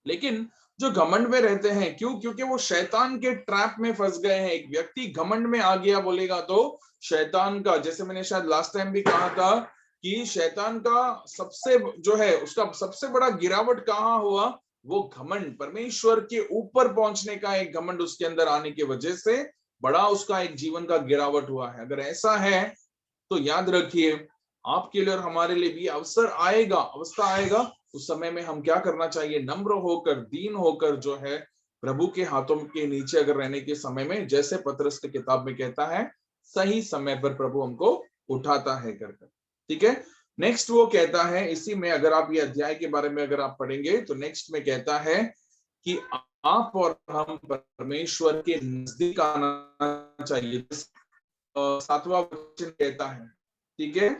लेकिन जो घमंड में रहते हैं, क्यों? क्योंकि वो शैतान के ट्रैप में फंस गए हैं। एक व्यक्ति घमंड में आ गया बोलेगा तो शैतान का, जैसे मैंने शायद लास्ट टाइम भी कहा था कि शैतान का सबसे जो है उसका सबसे बड़ा गिरावट कहाँ हुआ? वो घमंड, परमेश्वर के ऊपर पहुंचने का एक घमंड उसके अंदर आने की वजह से बड़ा उसका एक जीवन का गिरावट हुआ है। अगर ऐसा है तो याद रखिए आपके लिए और हमारे लिए भी अवसर आएगा, अवस्था आएगा उस समय में हम क्या करना चाहिए, नम्र होकर, दीन होकर जो है प्रभु के हाथों के नीचे अगर रहने के समय में, जैसे पतरस की किताब में कहता है, सही समय पर प्रभु हमको उठाता है कर। ठीक है, नेक्स्ट वो कहता है, इसी में अगर आप ये अध्याय के बारे में अगर आप पढ़ेंगे तो नेक्स्ट में कहता है कि आप और हम परमेश्वर के नजदीक आना चाहिए। 7वां वचन कहता है, ठीक है,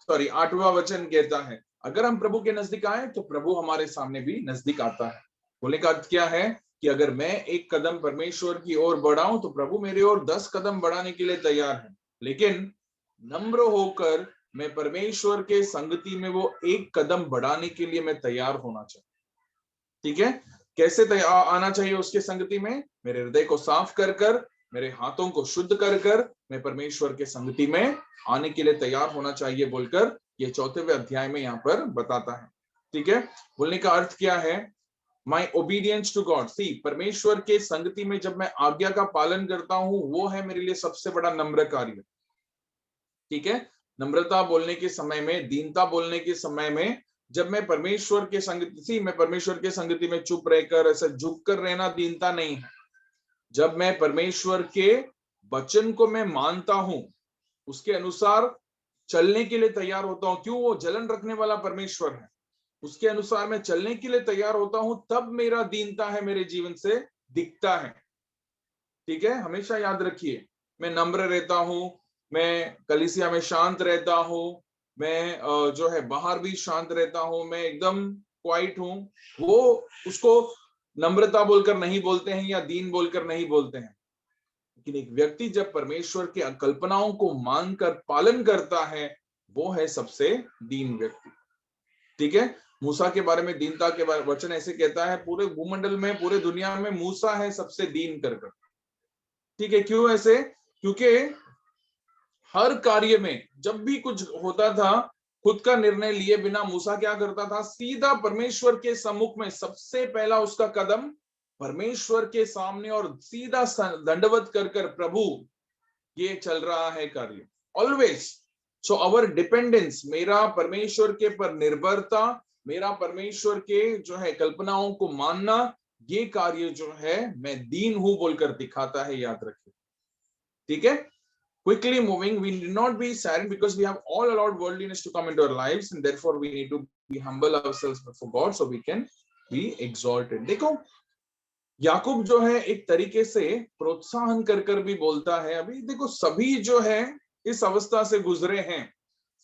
सॉरी 8वां वचन कहता है, अगर हम प्रभु के नजदीक आए तो प्रभु हमारे सामने भी नजदीक आता है। बोलने का अर्थ क्या है कि अगर मैं एक कदम परमेश्वर की ओर बढ़ाऊं तो प्रभु मेरी ओर 10 कदम बढ़ाने के लिए तैयार है, लेकिन नम्र होकर मैं परमेश्वर के संगति में वो एक कदम बढ़ाने के लिए मैं तैयार होना चाहिए। ठीक है, कैसे आना चाहिए उसके संगति में, मेरे हृदय को साफ कर कर, मेरे हाथों को शुद्ध कर कर मैं परमेश्वर के संगति में आने के लिए तैयार होना चाहिए बोलकर ये 4वें अध्याय में यहाँ पर बताता है। ठीक है, बोलने का अर्थ क्या है, माई ओबीडियंस टू गॉड, सी परमेश्वर के संगति में जब मैं आज्ञा का पालन करता हूं वो है मेरे लिए सबसे बड़ा नम्र कार्य। ठीक है, नम्रता बोलने के समय में, दीनता बोलने के समय में, जब मैं परमेश्वर के संगति, मैं परमेश्वर के संगति में चुप रहकर ऐसा झुक कर रहना दीनता नहीं है। जब मैं परमेश्वर के वचन को मैं मानता हूं, उसके अनुसार चलने के लिए तैयार होता हूं, क्यों, वो जलन रखने वाला परमेश्वर है, उसके अनुसार मैं चलने के लिए तैयार होता हूं, तब मेरा दीनता है मेरे जीवन से दिखता है। ठीक है, हमेशा याद रखिए, मैं नम्र रहता हूं, मैं कलीसिया में शांत रहता हूं, मैं जो है बाहर भी शांत रहता हूं, मैं एकदम क्वाइट हूं, वो उसको नम्रता बोलकर नहीं बोलते हैं या दीन बोलकर नहीं बोलते हैं। लेकिन एक व्यक्ति जब परमेश्वर की कल्पनाओं को मानकर पालन करता है वो है सबसे दीन व्यक्ति। ठीक है, मूसा के बारे में दीनता के बारे वचन ऐसे कहता है, पूरे भूमंडल में, पूरे दुनिया में मूसा है सबसे दीन कर। ठीक है, क्यों ऐसे, क्योंकि हर कार्य में जब भी कुछ होता था खुद का निर्णय लिए बिना मूसा क्या करता था, सीधा परमेश्वर के सम्मुख में सबसे पहला उसका कदम परमेश्वर के सामने और सीधा दंडवत कर कर, प्रभु ये चल रहा है कार्य ऑलवेज। सो अवर डिपेंडेंस, मेरा परमेश्वर के पर निर्भरता, मेरा परमेश्वर के जो है कल्पनाओं को मानना, ये कार्य जो है मैं दीन हूं बोलकर दिखाता है, याद रखिए। ठीक है, quickly moving, we need not be saddened because we have all allowed worldliness to come into our lives, and therefore we need to be humble ourselves before God so we can be exalted. देखो याकूब जो है एक तरीके से प्रोत्साहन कर कर भी बोलता है, अभी देखो सभी जो है इस अवस्था से गुजरे हैं,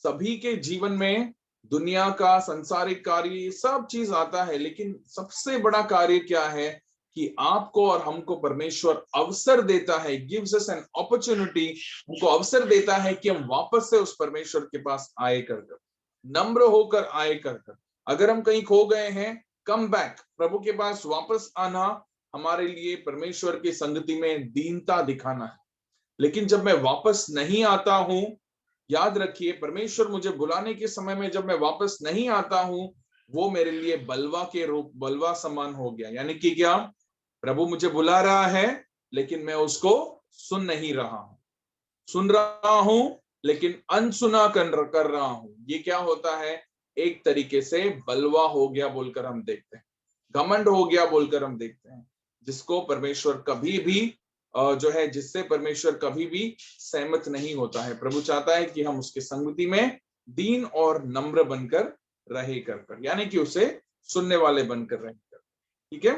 सभी के जीवन में दुनिया का संसारिक कार्य सब चीज आता है, लेकिन सबसे बड़ा कार्य क्या है कि आपको और हमको परमेश्वर अवसर देता है, गिव्स अस एन अपॉर्चुनिटी, हमको अवसर देता है कि हम वापस से उस परमेश्वर के पास आए कर, नम्र होकर आए कर। अगर हम कहीं खो गए हैं, कम बैक, प्रभु के पास वापस आना हमारे लिए परमेश्वर की संगति में दीनता दिखाना है। लेकिन जब मैं वापस नहीं आता हूं, याद रखिए परमेश्वर मुझे बुलाने के समय में जब मैं वापस नहीं आता हूं, वो मेरे लिए बलवा के रूप, बलवा समान हो गया। यानी कि क्या, प्रभु मुझे बुला रहा है लेकिन मैं उसको सुन नहीं रहा हूं, सुन रहा हूं लेकिन अनसुना कर रहा हूं। ये क्या होता है, एक तरीके से बलवा हो गया बोलकर हम देखते हैं, घमंड हो गया बोलकर हम देखते हैं, जिसको परमेश्वर कभी भी जो है, जिससे परमेश्वर कभी भी सहमत नहीं होता है। प्रभु चाहता है कि हम उसके संगति में दीन और नम्र बनकर रहे कर, यानी कि उसे सुनने वाले बनकर रहे कर। ठीक है,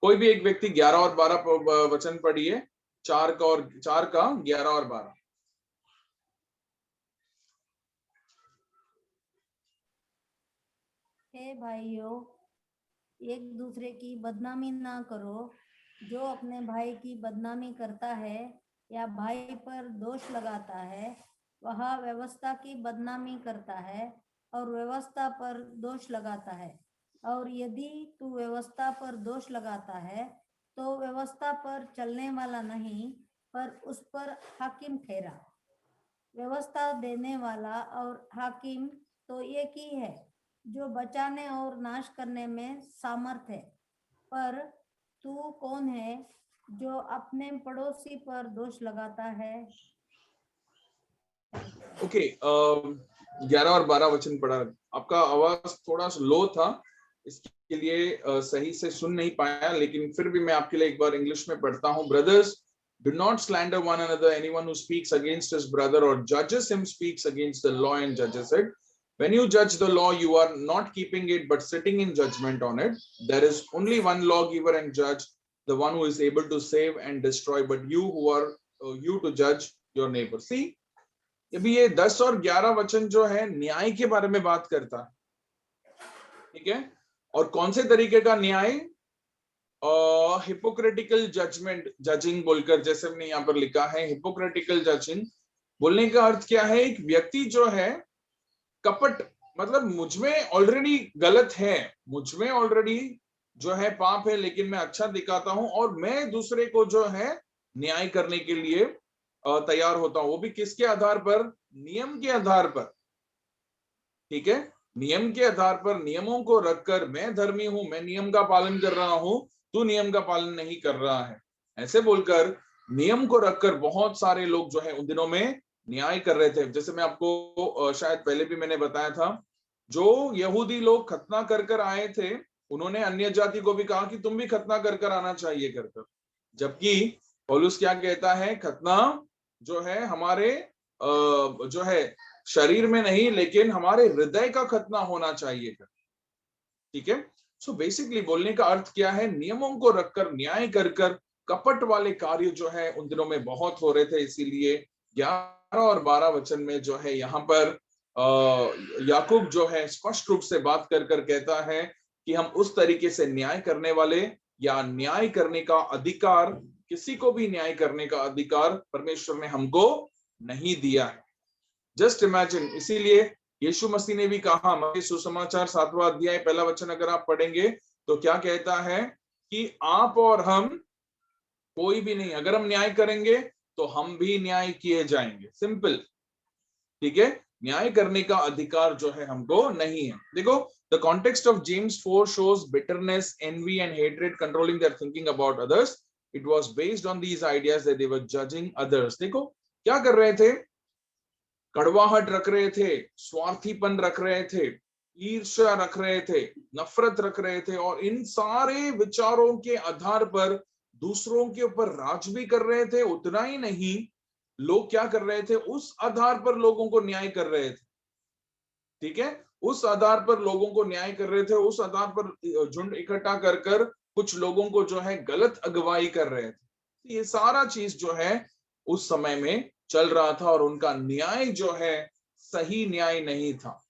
कोई भी एक व्यक्ति 11 और 12 वचन पढ़िए, 4 का 11 और 12। हे भाइयों, एक दूसरे की बदनामी ना करो। जो अपने भाई की बदनामी करता है या भाई पर दोष लगाता है वह व्यवस्था की बदनामी करता है और व्यवस्था पर दोष लगाता है। और यदि तू व्यवस्था पर दोष लगाता है तो व्यवस्था पर चलने वाला नहीं पर उस पर हाकिम ठहरा। व्यवस्था देने वाला और हाकिम तो एक ही है जो बचाने और नाश करने में सामर्थ है। पर तू कौन है जो अपने पड़ोसी पर दोष लगाता है? ओके, 11 और 12 वचन पढ़ा। आपका आवाज थोड़ा सा लो था, इसके लिए सही से सुन नहीं पाया, लेकिन फिर भी मैं आपके लिए एक बार इंग्लिश में पढ़ता हूँ। Brothers, do not slander one another. Anyone who speaks against his brother or judges him speaks against the law and judges it. When you judge the law, you are not keeping it but sitting in judgment on it. There is only one lawgiver and judge, the one who is able to save and destroy, but you who are you to judge your neighbor. See, अभी ये 10 और 11 वचन जो है न्याय के बारे में बात करता है, ठीक है। और कौन से तरीके का न्याय? हिपोक्रेटिकल जजमेंट, जजिंग बोलकर जैसे हमने यहाँ पर लिखा है, हिपोक्रेटिकल जजिंग बोलने का अर्थ क्या है? एक व्यक्ति जो है कपट, मतलब मुझमें ऑलरेडी गलत है, मुझमें ऑलरेडी जो है पाप है, लेकिन मैं अच्छा दिखाता हूं और मैं दूसरे को जो है न्याय करने के लिए तैयार होता हूं। वो भी किसके आधार पर? नियम के आधार पर, ठीक है। नियम के आधार पर, नियमों को रखकर मैं धर्मी हूं, मैं नियम का पालन कर रहा हूं, तू नियम का पालन नहीं कर रहा है, ऐसे बोलकर नियम को रखकर बहुत सारे लोग जो है उन दिनों में न्याय कर रहे थे। जैसे मैं आपको शायद पहले भी मैंने बताया था, जो यहूदी लोग खतना कर कर आए थे, उन्होंने अन्य जाति को भी कहा कि तुम भी खतना कर कर आना चाहिए कर कर, जबकि पौलुस क्या कहता है? खतना जो है हमारे जो है शरीर में नहीं, लेकिन हमारे हृदय का खतना होना चाहिए कर, ठीक है। सो बेसिकली बोलने का अर्थ क्या है? नियमों को रखकर न्याय कर कर कपट वाले कार्य जो है उन दिनों में बहुत हो रहे थे। इसीलिए 11 और 12 वचन में जो है यहाँ पर याकूब जो है स्पष्ट रूप से बात कर कर कहता है कि हम उस तरीके से न्याय करने वाले या न्याय करने का अधिकार, किसी को भी न्याय करने का अधिकार परमेश्वर ने हमको नहीं दिया है। जस्ट इमेजिन, इसीलिए यीशु मसीह ने भी कहा, मत्ती सुसमाचार 7वां अध्याय 1 वचन अगर आप पढ़ेंगे तो क्या कहता है कि आप और हम कोई भी नहीं, अगर हम न्याय करेंगे तो हम भी न्याय किए जाएंगे। सिंपल, ठीक है। न्याय करने का अधिकार जो है हमको नहीं है। देखो, the context of James 4 shows bitterness, envy and hatred controlling their thinking about others. It was based on these ideas that they were judging others. देखो क्या कर रहे थे? कड़वाहट रख रहे थे, स्वार्थीपन रख रहे थे, ईर्ष्या रख रहे थे, नफरत रख रहे थे, और इन सारे विचारों के आधार पर दूसरों के ऊपर राज भी कर रहे थे। उतना ही नहीं, लोग क्या कर रहे थे? उस आधार पर लोगों को न्याय कर रहे थे, ठीक है। उस आधार पर लोगों को न्याय कर रहे थे, उस आधार पर झुंड इकट्ठा कर कर कुछ लोगों को जो है गलत अगुवाई कर रहे थे। ये सारा चीज जो है उस समय में चल रहा था और उनका न्याय जो है सही न्याय नहीं था,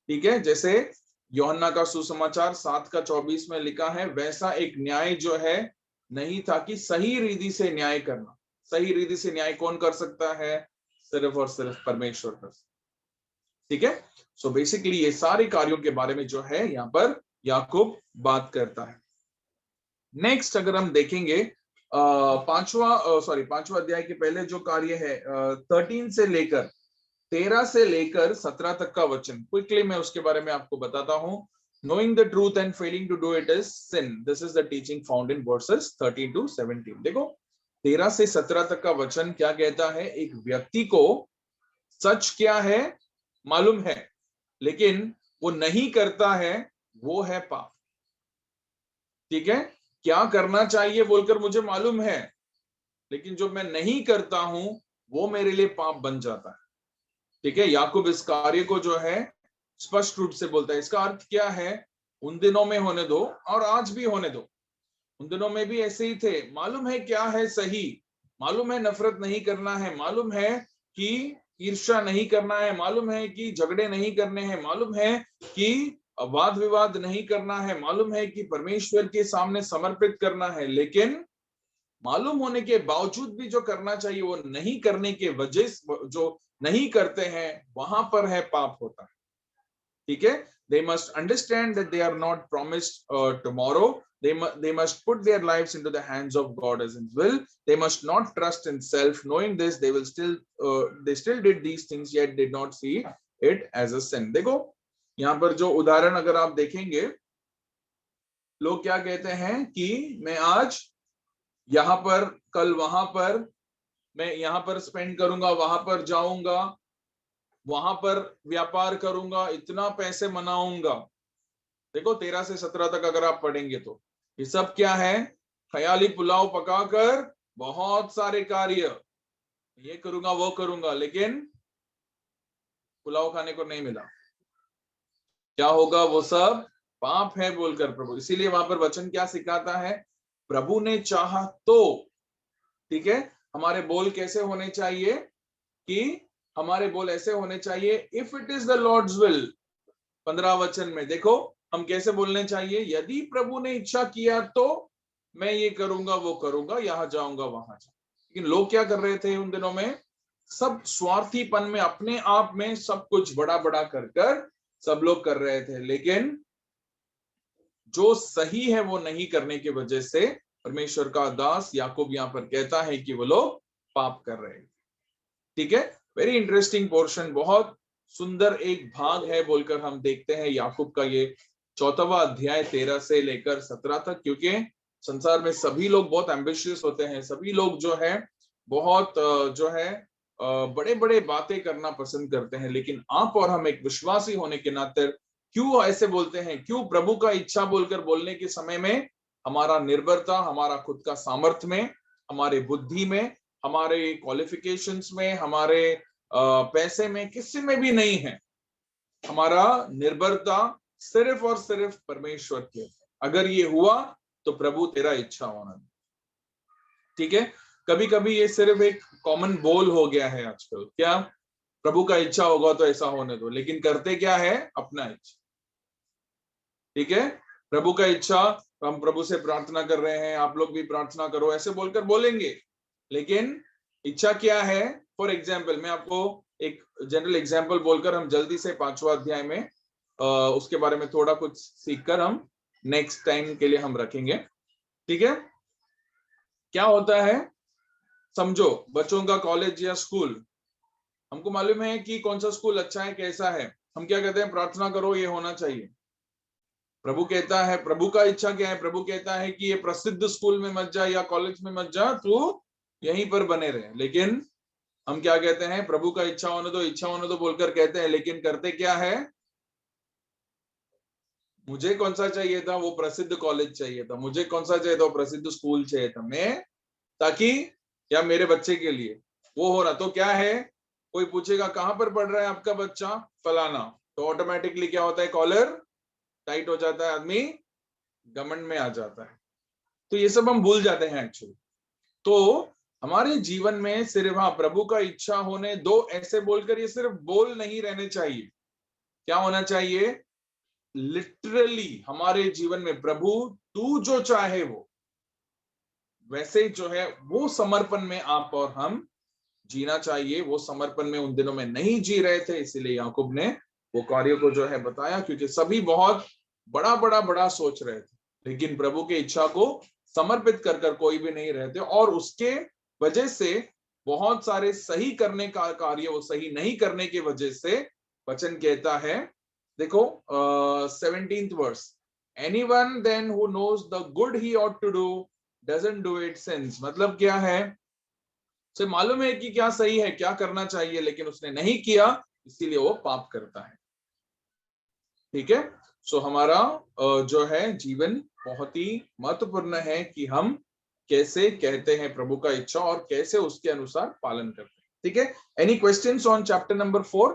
ठीक है। जैसे यूहन्ना का सुसमाचार 7:24 में लिखा है, वैसा एक न्याय जो है नहीं था कि सही रीति से न्याय करना। सही रीति से न्याय कौन कर सकता है? सिर्फ और सिर्फ परमेश्वर कर सकता, ठीक है। सो बेसिकली ये सारे कार्यों के बारे में जो है यहाँ पर याकूब बात करता है। नेक्स्ट अगर हम देखेंगे पांचवा अध्याय के पहले जो कार्य है 13 से लेकर 17 तक का वचन, क्विकली मैं उसके बारे में आपको बताता हूं। Knowing the truth and failing to do it is sin. This is the teaching found in verses 13 to 17. देखो 13 से 17 तक का वचन क्या कहता है? एक व्यक्ति को सच क्या है मालूम है, लेकिन वो नहीं करता है, वो है पाप, ठीक है। क्या करना चाहिए बोलकर मुझे मालूम है, लेकिन जो मैं नहीं करता हूं वो मेरे लिए पाप बन जाता है, ठीक है। याकूब इस कार्य को जो है स्पष्ट रूप से बोलता है। इसका अर्थ क्या है? उन दिनों में होने दो और आज भी होने दो, उन दिनों में भी ऐसे ही थे। मालूम है क्या है सही, मालूम है नफरत नहीं करना है, मालूम है कि ईर्ष्या नहीं करना है, मालूम है कि झगड़े नहीं करने हैं, मालूम है कि वाद विवाद नहीं करना है, मालूम है कि परमेश्वर के सामने समर्पित करना है, लेकिन मालूम होने के बावजूद भी जो करना चाहिए वो नहीं करने के वजह जो नहीं करते हैं, वहां पर है पाप होता है, ठीक है। They must understand that they are not promised tomorrow. They must put their lives into the hands of God as His will. They must not trust in self. Knowing this, they still did these things, yet did not see it as a sin. देखो यहाँ पर जो उदाहरण अगर आप देखेंगे, लोग क्या कहते हैं कि मैं आज यहाँ पर, कल वहां पर, मैं यहाँ पर स्पेंड करूंगा, वहां पर जाऊंगा, वहां पर व्यापार करूंगा, इतना पैसे मनाऊंगा। देखो 13 से 17 तक अगर आप पढ़ेंगे तो ये सब क्या है, ख्याली पुलाव पकाकर बहुत सारे कार्य, ये करूंगा वो करूंगा, लेकिन पुलाव खाने को नहीं मिला। क्या होगा, वो सब पाप है बोलकर प्रभु। इसीलिए वहां पर वचन क्या सिखाता है, प्रभु ने चाहा तो, ठीक है, हमारे बोल कैसे होने चाहिए, कि हमारे बोल ऐसे होने चाहिए, if it is the lord's will. 15 वचन में देखो हम कैसे बोलने चाहिए, यदि प्रभु ने इच्छा किया तो मैं ये करूंगा वो करूंगा, यहां जाऊंगा वहां जाऊंगा। लेकिन लोग क्या कर रहे थे उन दिनों में, सब स्वार्थीपन में, अपने आप में सब कुछ बड़ा बड़ा कर कर सब लोग कर रहे थे, लेकिन जो सही है वो नहीं करने की वजह से परमेश्वर का दास याकूब यहां पर कहता है कि वो लोग पाप कर रहे हैं। ठीक है, वेरी इंटरेस्टिंग पोर्शन, बहुत सुंदर एक भाग है बोलकर हम देखते हैं याकूब का ये 4वां अध्याय 13 से लेकर 17 तक। क्योंकि संसार में सभी लोग बहुत एम्बिशियस होते हैं, सभी लोग जो है बहुत जो है बड़े बड़े बातें करना पसंद करते हैं, लेकिन आप और हम एक विश्वासी होने के नाते क्यों ऐसे बोलते हैं, क्यों प्रभु का इच्छा बोलकर बोलने के समय में हमारा निर्भरता, हमारा खुद का सामर्थ्य में, हमारे बुद्धि में, हमारे क्वालिफिकेशंस में, हमारे पैसे में, किसी में भी नहीं है। हमारा निर्भरता सिर्फ और सिर्फ परमेश्वर के। अगर ये हुआ तो प्रभु तेरा इच्छा होना। ठीक है, कभी कभी ये सिर्फ एक कॉमन बोल हो गया है आजकल, क्या प्रभु का इच्छा होगा तो ऐसा होने दो, लेकिन करते क्या है, अपना इच्छा। ठीक है, प्रभु का इच्छा, हम प्रभु से प्रार्थना कर रहे हैं, आप लोग भी प्रार्थना करो ऐसे बोलकर बोलेंगे, लेकिन इच्छा क्या है। फॉर एग्जाम्पल मैं आपको एक जनरल एग्जाम्पल बोलकर हम जल्दी से 5वां अध्याय में उसके बारे में थोड़ा कुछ सीखकर हम नेक्स्ट टाइम के लिए हम रखेंगे। ठीक है, क्या होता है, समझो बच्चों का कॉलेज या स्कूल, हमको मालूम है कि कौन सा स्कूल अच्छा है कैसा है, हम क्या कहते हैं, प्रार्थना करो ये होना चाहिए। प्रभु कहता है, प्रभु का इच्छा क्या है, प्रभु कहता है कि ये प्रसिद्ध स्कूल में मत जा या कॉलेज में मत जा, तू यहीं पर बने रहे। लेकिन हम क्या कहते हैं, प्रभु का इच्छा होने दो, इच्छा होने दो बोलकर कहते हैं, लेकिन करते क्या है, मुझे कौन सा चाहिए था, वो प्रसिद्ध कॉलेज चाहिए था, मुझे कौन सा चाहिए था, वो प्रसिद्ध स्कूल चाहिए था, मैं ताकि या मेरे बच्चे के लिए वो हो रहा। तो क्या है, कोई पूछेगा कहां पर पढ़ रहा है आपका बच्चा, फलाना, तो ऑटोमेटिकली क्या होता है, कॉलर टाइट हो जाता है, आदमी घमंड में आ जाता है। तो ये सब हम भूल जाते हैं एक्चुअली। तो हमारे जीवन में सिर्फ हाँ प्रभु का इच्छा होने दो ऐसे बोलकर ये सिर्फ बोल नहीं रहने चाहिए। क्या होना चाहिए, लिटरली हमारे जीवन में प्रभु तू जो चाहे वो वैसे जो है वो समर्पण में आप और हम जीना चाहिए। वो समर्पण में उन दिनों में नहीं जी रहे थे, इसीलिए याकूब ने वो कार्य को जो है बताया, क्योंकि सभी बहुत बड़ा बड़ा बड़ा सोच रहे थे, लेकिन प्रभु की इच्छा को समर्पित कर कर कोई भी नहीं रहते, और उसके वजह से बहुत सारे सही करने का कार्य वो सही नहीं करने की वजह से वचन कहता है, देखो 17th verse, anyone then who knows the good he ought to do doesn't do it sins. मतलब क्या है, उसे मालूम है कि क्या सही है, क्या करना चाहिए, लेकिन उसने नहीं किया, इसीलिए वो पाप करता है। ठीक है, सो हमारा जो है जीवन बहुत ही महत्वपूर्ण है कि हम कैसे कहते हैं प्रभु का इच्छा और कैसे उसके अनुसार पालन करते हैं। ठीक है, any questions on chapter number 4?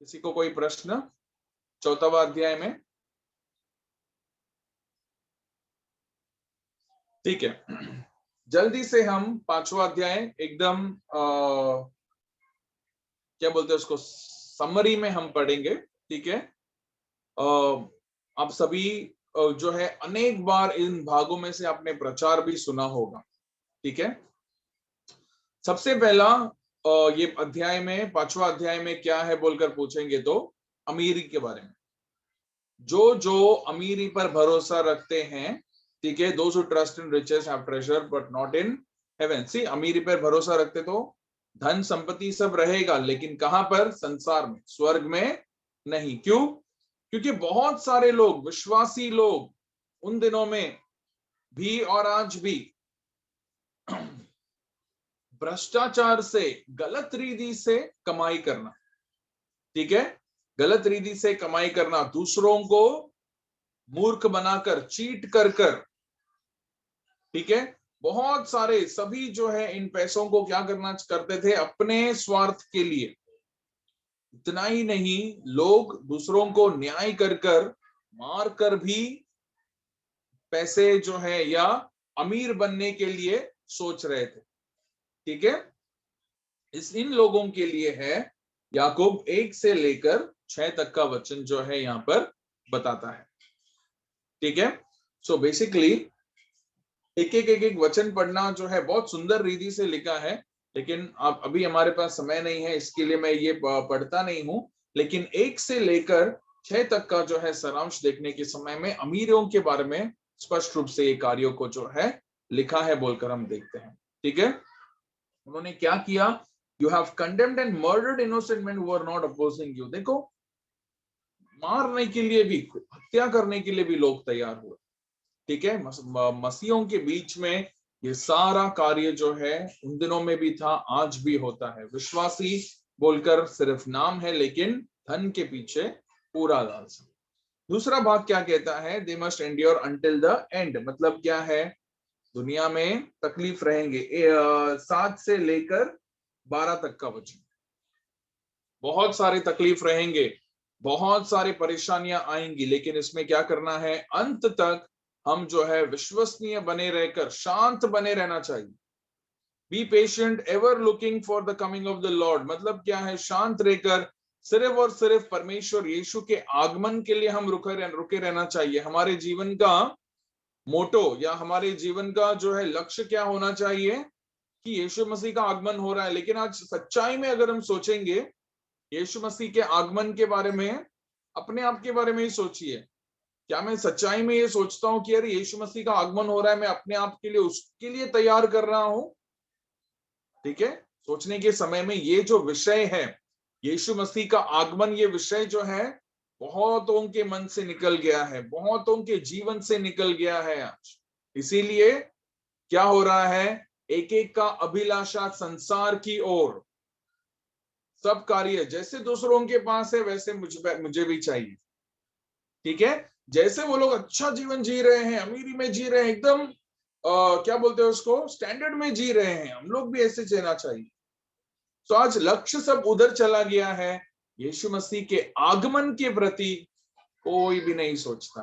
किसी को कोई प्रश्न 4वां अध्याय में? ठीक है, जल्दी से हम 5वां अध्याय एकदम क्या बोलते हैं उसको, समरी में हम पढ़ेंगे। ठीक है, आप सभी जो है अनेक बार इन भागों में से आपने प्रचार भी सुना होगा। ठीक है, सबसे पहला ये अध्याय में 5वां अध्याय में क्या है बोलकर पूछेंगे तो अमीरी के बारे में। जो अमीरी पर भरोसा रखते हैं, ठीक है, those who trust in riches have treasure but not in heaven। सी अमीरी पर भरोसा रखते तो धन संपत्ति सब रहेगा, लेकिन कहां पर, संसार में, स्वर्ग में नहीं। क्यों? क्योंकि बहुत सारे लोग, विश्वासी लोग उन दिनों में भी और आज भी भ्रष्टाचार से, गलत रीति से कमाई करना, ठीक है, गलत रीति से कमाई करना, दूसरों को मूर्ख बनाकर, चीट कर कर, ठीक है, बहुत सारे सभी जो है इन पैसों को क्या करना करते थे, अपने स्वार्थ के लिए। इतना ही नहीं, लोग दूसरों को न्याय कर कर, मार कर भी पैसे जो है या अमीर बनने के लिए सोच रहे थे। ठीक है, इन लोगों के लिए है याकूब 1 से लेकर 6 तक का वचन जो है यहाँ पर बताता है। ठीक है, सो बेसिकली एक एक वचन पढ़ना जो है बहुत सुंदर रीति से लिखा है, लेकिन अब अभी हमारे पास समय नहीं है, इसके लिए मैं ये पढ़ता नहीं हूं। लेकिन 1 से लेकर 6 तक का जो है सारांश देखने के समय में अमीरों के बारे में स्पष्ट रूप से ये कार्यों को जो है लिखा है बोलकर हम देखते हैं। ठीक है, उन्होंने क्या किया, you have condemned and murdered innocent men who are not opposing you. देखो, मारने के लिए भी, हत्या करने के लिए भी लोग तैयार हुए। ठीक है, मसीहों के बीच में ये सारा कार्य जो है उन दिनों में भी था, आज भी होता है। विश्वासी बोलकर सिर्फ नाम है, लेकिन धन के पीछे पूरा लालसा। दूसरा भाग क्या कहता है, they must endure until the end. मतलब क्या है, दुनिया में तकलीफ रहेंगे। 7 से लेकर 12 तक का वचन, बहुत सारे तकलीफ रहेंगे, बहुत सारी परेशानियां आएंगी, लेकिन इसमें क्या करना है, अंत तक हम जो है विश्वसनीय बने रहकर, शांत बने रहना चाहिए। Be patient, ever looking for the coming of the Lord. मतलब क्या है, शांत रहकर सिर्फ और सिर्फ परमेश्वर यीशु के आगमन के लिए हम रुके रहना चाहिए। हमारे जीवन का मोटो या हमारे जीवन का जो है लक्ष्य क्या होना चाहिए कि यीशु मसीह का आगमन हो रहा है। लेकिन आज सच्चाई में अगर हम सोचेंगे यीशु मसीह के आगमन के बारे में, अपने आप के बारे में ही सोचिए, क्या मैं सच्चाई में ये सोचता हूं कि अरे यीशु मसीह का आगमन हो रहा है, मैं अपने आप के लिए उसके लिए तैयार कर रहा हूं? ठीक है, सोचने के समय में ये जो विषय है यीशु मसीह का आगमन, ये विषय जो है बहुतों के मन से निकल गया है, बहुतों के जीवन से निकल गया है आज। इसीलिए क्या हो रहा है, एक एक का अभिलाषा संसार की ओर, सब कार्य जैसे दूसरों के पास है वैसे मुझे भी चाहिए। ठीक है, जैसे वो लोग अच्छा जीवन जी रहे हैं, अमीरी में जी रहे हैं, एकदम क्या बोलते हैं उसको, स्टैंडर्ड में जी रहे हैं, हम लोग भी ऐसे जीना चाहिए। तो आज लक्ष्य सब उधर चला गया है, यीशु मसीह के आगमन के प्रति कोई भी नहीं सोचता।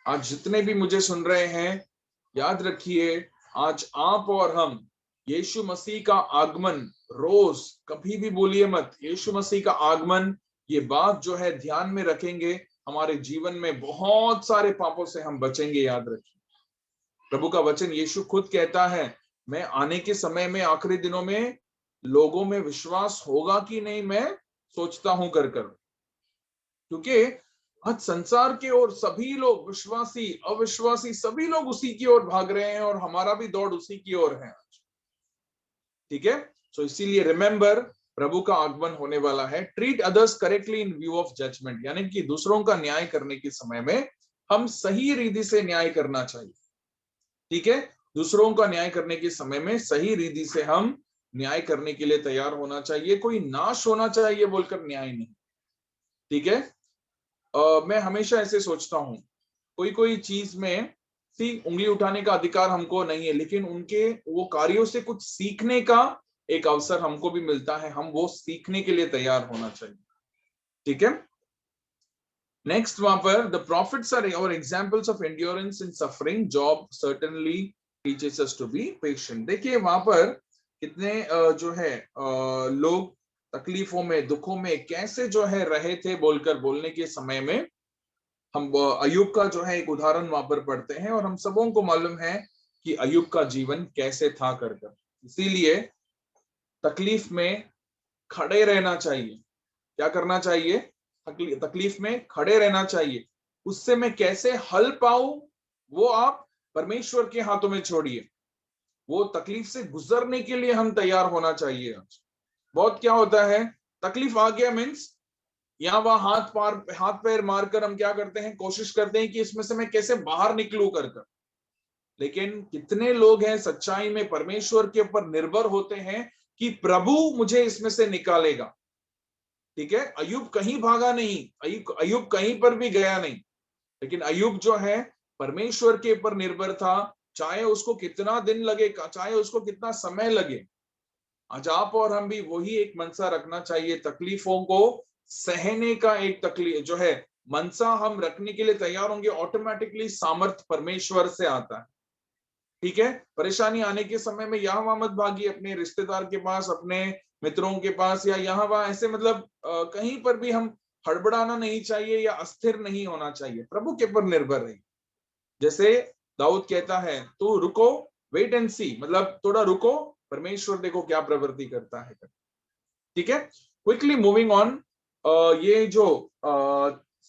आज जितने भी मुझे सुन रहे हैं, याद रखिए, आज आप और हम यीशु मसीह का आगमन रोज कभी भी भूलिए मत। यीशु मसीह का आगमन, ये बात जो है ध्यान में रखेंगे, हमारे जीवन में बहुत सारे पापों से हम बचेंगे। याद रखिए, प्रभु का वचन यीशु खुद कहता है, मैं आने के समय में, आखिरी दिनों में लोगों में विश्वास होगा कि नहीं, मैं सोचता हूं कर क्योंकि आज संसार के और सभी लोग, विश्वासी अविश्वासी सभी लोग उसी की ओर भाग रहे हैं, और हमारा भी दौड़ उसी की ओर है आज। ठीक है, सो इसीलिए रिमेंबर, प्रभु का आगमन होने वाला है। Treat others correctly in view of judgment, यानी कि दूसरों का न्याय करने के समय में हम सही रीति से न्याय करना चाहिए। ठीक है, दूसरों का न्याय करने के समय में सही रीति से हम न्याय करने के लिए तैयार होना चाहिए। कोई नाश होना चाहिए बोलकर न्याय नहीं। ठीक है, मैं हमेशा ऐसे सोचता हूं, कोई चीज में उंगली उठाने का अधिकार हमको नहीं है, लेकिन उनके वो कार्यों से कुछ सीखने का एक अवसर हमको भी मिलता है, हम वो सीखने के लिए तैयार होना चाहिए। ठीक है, नेक्स्ट वहां पर, द प्रॉफिट्स आर और examples of endurance in suffering, Job certainly teaches us to be patient. देखिए वहां पर कितने जो है लोग तकलीफों में, दुखों में कैसे जो है रहे थे बोलकर बोलने के समय में हम अय्यूब का जो है एक उदाहरण वहां पर पढ़ते हैं, और हम सबों को मालूम है कि अय्यूब का जीवन कैसे था कर। इसीलिए तकलीफ में खड़े रहना चाहिए। क्या करना चाहिए, तकलीफ में खड़े रहना चाहिए। उससे मैं कैसे हल पाऊं, वो आप परमेश्वर के हाथों में छोड़िए। वो तकलीफ से गुजरने के लिए हम तैयार होना चाहिए। बहुत क्या होता है, तकलीफ आ गया मीन्स यहाँ वहां हाथ पैर मारकर हम क्या करते हैं, कोशिश करते हैं कि इसमें से मैं कैसे बाहर निकलूं कर। लेकिन कितने लोग हैं सच्चाई में परमेश्वर के ऊपर निर्भर होते हैं कि प्रभु मुझे इसमें से निकालेगा। ठीक है, अय्यूब कहीं भागा नहीं, अय्यूब कहीं पर भी गया नहीं, लेकिन अय्यूब जो है परमेश्वर के ऊपर निर्भर था, चाहे उसको कितना दिन लगे, चाहे उसको कितना समय लगे। आज आप और हम भी वही एक मनसा रखना चाहिए, तकलीफों को सहने का एक तकलीफ जो है मनसा हम रखने के लिए तैयार होंगे, ऑटोमेटिकली सामर्थ परमेश्वर से आता है। ठीक है, परेशानी आने के समय में यहाँ वहां मत भागिए, अपने रिश्तेदार के पास, अपने मित्रों के पास, या यहाँ वहां ऐसे मतलब कहीं पर भी हम हड़बड़ाना नहीं चाहिए या अस्थिर नहीं होना चाहिए, प्रभु के ऊपर निर्भर रहिए। जैसे दाऊद कहता है, तू रुको, वेट एंड सी, मतलब थोड़ा रुको, परमेश्वर देखो क्या प्रवृत्ति करता है। ठीक है, क्विकली मूविंग ऑन, ये जो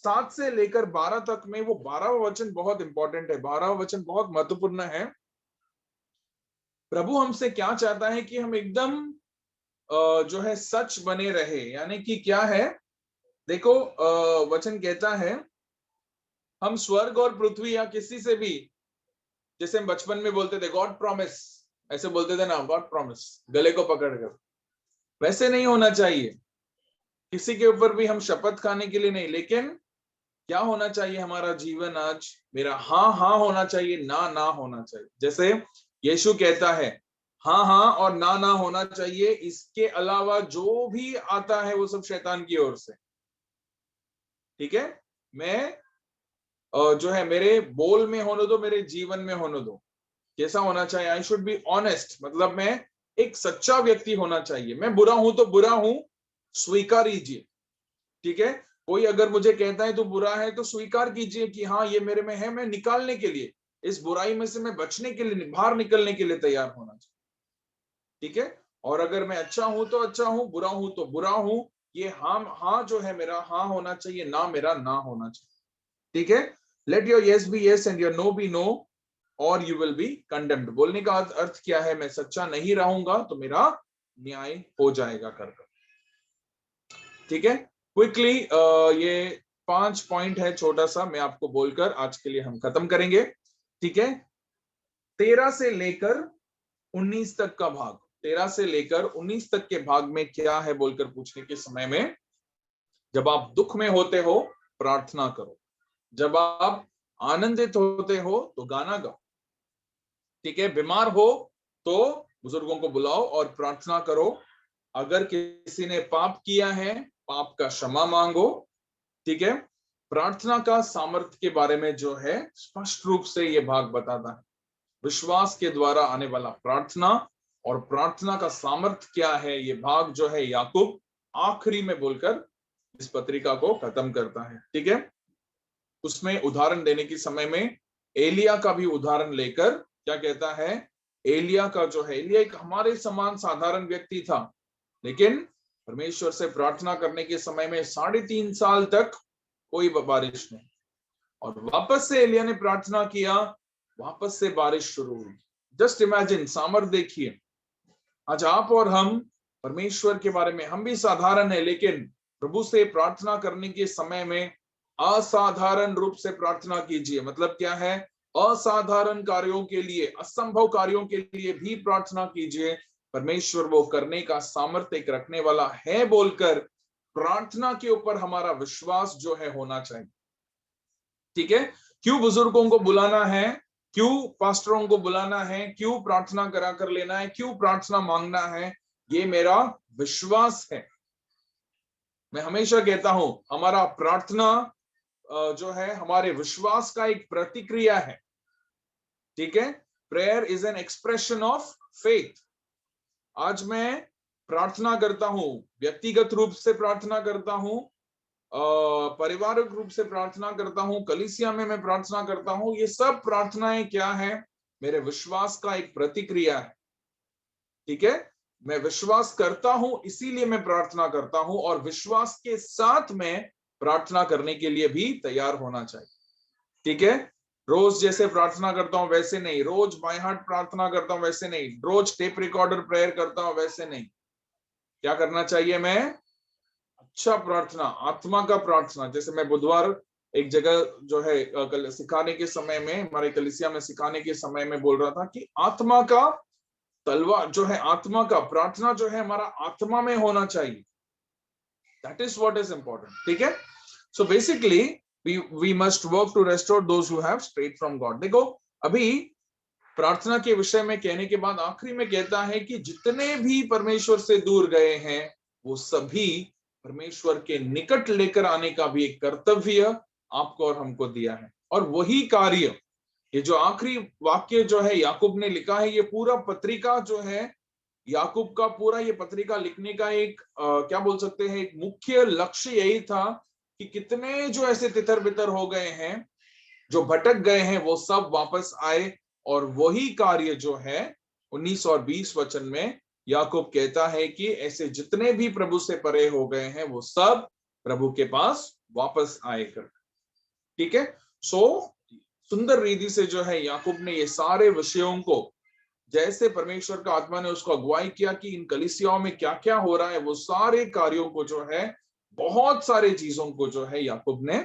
7 से लेकर 12 तक में वो 12वां वचन बहुत इंपॉर्टेंट है, 12वां वचन बहुत महत्वपूर्ण है। प्रभु हमसे क्या चाहता है कि हम एकदम जो है सच बने रहे, यानी कि क्या है, देखो वचन कहता है हम स्वर्ग और पृथ्वी या किसी से भी, जैसे हम बचपन में बोलते थे गॉड प्रॉमिस, ऐसे बोलते थे ना, गॉड प्रॉमिस, गले को पकड़कर, वैसे नहीं होना चाहिए। किसी के ऊपर भी हम शपथ खाने के लिए नहीं, लेकिन क्या होना चाहिए हमारा जीवन आज, मेरा हाँ हाँ होना चाहिए, ना ना होना चाहिए। जैसे यीशु कहता है हाँ हाँ और ना ना होना चाहिए, इसके अलावा जो भी आता है वो सब शैतान की ओर से। ठीक है, मैं जो है मेरे बोल में होने दो, मेरे जीवन में होने दो, कैसा होना चाहिए, आई शुड बी ऑनेस्ट, मतलब मैं एक सच्चा व्यक्ति होना चाहिए। मैं बुरा हूं तो बुरा हूं, स्वीकार कीजिए। ठीक है, कोई अगर मुझे कहता है तो बुरा है, तो स्वीकार कीजिए कि हाँ ये मेरे में है, मैं निकालने के लिए, इस बुराई में से मैं बचने के लिए, बाहर निकलने के लिए तैयार होना चाहिए। ठीक है, और अगर मैं अच्छा हूं तो अच्छा हूं, बुरा हूं तो बुरा हूं, ये हाँ जो है मेरा हाँ होना चाहिए, ना मेरा ना होना चाहिए। ठीक है, let your yes be yes and your no be no or you will be condemned. बोलने का अर्थ क्या है, मैं सच्चा नहीं रहूंगा तो मेरा न्याय हो जाएगा कर। ठीक है, क्विकली ये 5 पॉइंट है, छोटा सा मैं आपको बोलकर आज के लिए हम खत्म करेंगे। ठीक है, 13 से लेकर 19 तक का भाग, 13 से लेकर 19 तक के भाग में क्या है बोलकर पूछने के समय में, जब आप दुख में होते हो प्रार्थना करो, जब आप आनंदित होते हो तो गाना गाओ। ठीक है, बीमार हो तो बुजुर्गों को बुलाओ और प्रार्थना करो। अगर किसी ने पाप किया है, पाप का क्षमा मांगो। ठीक है, प्रार्थना का सामर्थ्य के बारे में जो है स्पष्ट रूप से ये भाग बताता है, विश्वास के द्वारा आने वाला प्रार्थना और प्रार्थना का सामर्थ्य क्या है, ये भाग जो है याकूब आखिरी में बोलकर इस पत्रिका को खत्म करता है। ठीक है, उसमें उदाहरण देने के समय में एलिया का भी उदाहरण लेकर क्या कहता है, एलिया का जो है, एलिया एक हमारे समान साधारण व्यक्ति था, लेकिन परमेश्वर से प्रार्थना करने के समय में 3.5 साल तक कोई बारिश नहीं, और वापस से एलिया ने प्रार्थना किया, वापस से बारिश शुरू हुई। जस्ट इमेजिन, सामर्थ देखिए। आज आप और हम परमेश्वर के बारे में, हम भी साधारण है, लेकिन प्रभु से प्रार्थना करने के समय में असाधारण रूप से प्रार्थना कीजिए। मतलब क्या है, असाधारण कार्यों के लिए, असंभव कार्यों के लिए भी प्रार्थना कीजिए, परमेश्वर वो करने का सामर्थ्य एक रखने वाला है बोलकर प्रार्थना के ऊपर हमारा विश्वास जो है होना चाहिए। ठीक है, क्यों बुजुर्गों को बुलाना है, क्यों पास्टरों को बुलाना है, क्यों प्रार्थना करा कर लेना है, क्यों प्रार्थना मांगना है, ये मेरा विश्वास है। मैं हमेशा कहता हूं हमारा प्रार्थना जो है हमारे विश्वास का एक प्रतिक्रिया है। ठीक है, prayer is an expression of faith. आज मैं प्रार्थना करता हूं, व्यक्तिगत रूप से प्रार्थना करता हूं, पारिवारिक रूप से प्रार्थना करता हूं, कलीसिया में मैं प्रार्थना करता हूं, ये सब प्रार्थनाएं क्या है, मेरे विश्वास का एक प्रतिक्रिया है। ठीक है, मैं विश्वास करता हूं इसीलिए मैं प्रार्थना करता हूं, और विश्वास के साथ में प्रार्थना करने के लिए भी तैयार होना चाहिए। ठीक है, रोज जैसे प्रार्थना करता हूं वैसे नहीं, रोज बाय हार्ट प्रार्थना करता हूं वैसे नहीं, रोज टेप रिकॉर्डर प्रेयर करता हूं वैसे नहीं। क्या करना चाहिए, मैं अच्छा प्रार्थना, आत्मा का प्रार्थना। जैसे मैं बुधवार एक जगह जो है सिखाने के समय में, हमारे कलीसिया में सिखाने के समय में बोल रहा था कि आत्मा का तलवार जो है, आत्मा का प्रार्थना जो है हमारा आत्मा में होना चाहिए। That is what is important, ठीक है। So basically we must work to restore those who have strayed from God. देखो अभी प्रार्थना के विषय में कहने के बाद आखिरी में कहता है कि जितने भी परमेश्वर से दूर गए हैं वो सभी परमेश्वर के निकट लेकर आने का भी एक कर्तव्य आपको और हमको दिया है। और वही कार्य, ये जो आखिरी वाक्य जो है याकूब ने लिखा है, ये पूरा पत्रिका जो है याकूब का पूरा ये पत्रिका लिखने का एक क्या बोल सकते हैं, एक मुख्य लक्ष्य यही था कि कितने जो ऐसे तितर बितर हो गए हैं, जो भटक गए हैं, वो सब वापस आए। और वही कार्य जो है 19 और 20 वचन में याकूब कहता है कि ऐसे जितने भी प्रभु से परे हो गए हैं वो सब प्रभु के पास वापस आए कर, ठीक है। सो सुंदर रीति से जो है याकूब ने ये सारे विषयों को, जैसे परमेश्वर का आत्मा ने उसको अगुवाई किया कि इन कलीसियाओं में क्या क्या हो रहा है, वो सारे कार्यों को जो है, बहुत सारे चीजों को जो है याकूब ने